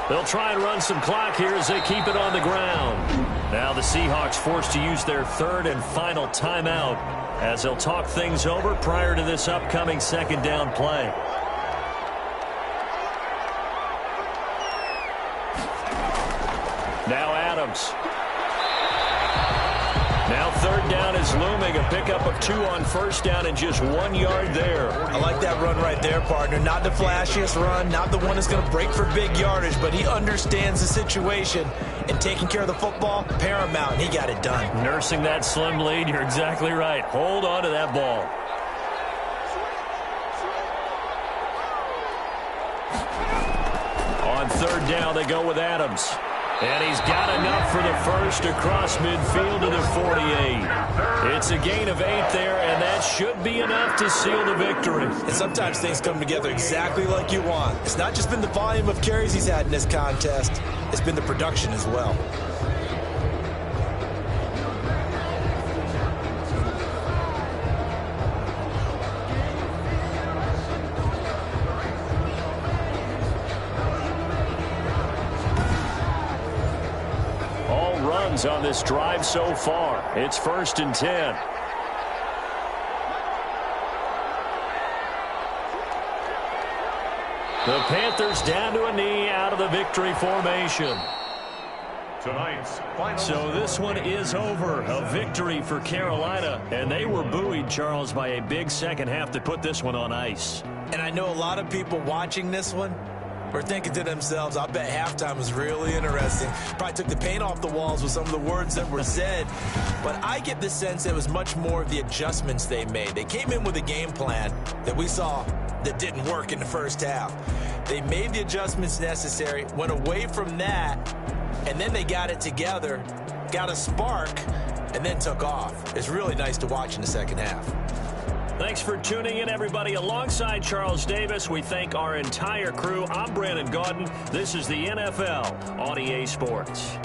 They'll try and run some clock here as they keep it on the ground. Now the Seahawks forced to use their 3rd and final timeout as they'll talk things over prior to this upcoming second down play. Now Adams. Now 3rd down is looming. A pickup of 2 on first down and just 1 yard there. I like that run right there, partner. Not the flashiest run, not the one that's going to break for big yardage, but he understands the situation, and taking care of the football, paramount, and he got it done. Nursing that slim lead, you're exactly right. Hold on to that ball. On 3rd down, they go with Adams. And he's got enough for the first across midfield to the 48. It's a gain of 8 there, and that should be enough to seal the victory. And sometimes things come together exactly like you want. It's not just been the volume of carries he's had in this contest. It's been the production as well. On this drive so far. It's 1st and 10. The Panthers down to a knee out of the victory formation. So this one is over. A victory for Carolina, and they were buoyed, Charles, by a big second half that put this one on ice. And I know a lot of people watching this one were thinking to themselves, I bet halftime was really interesting. Probably took the paint off the walls with some of the words that were said. But I get the sense it was much more of the adjustments they made. They came in with a game plan that we saw that didn't work in the first half. They made the adjustments necessary, went away from that, and then they got it together, got a spark, and then took off. It's really nice to watch in the second half. Thanks for tuning in, everybody. Alongside Charles Davis, we thank our entire crew. I'm Brandon Gaudin. This is the NFL on EA Sports.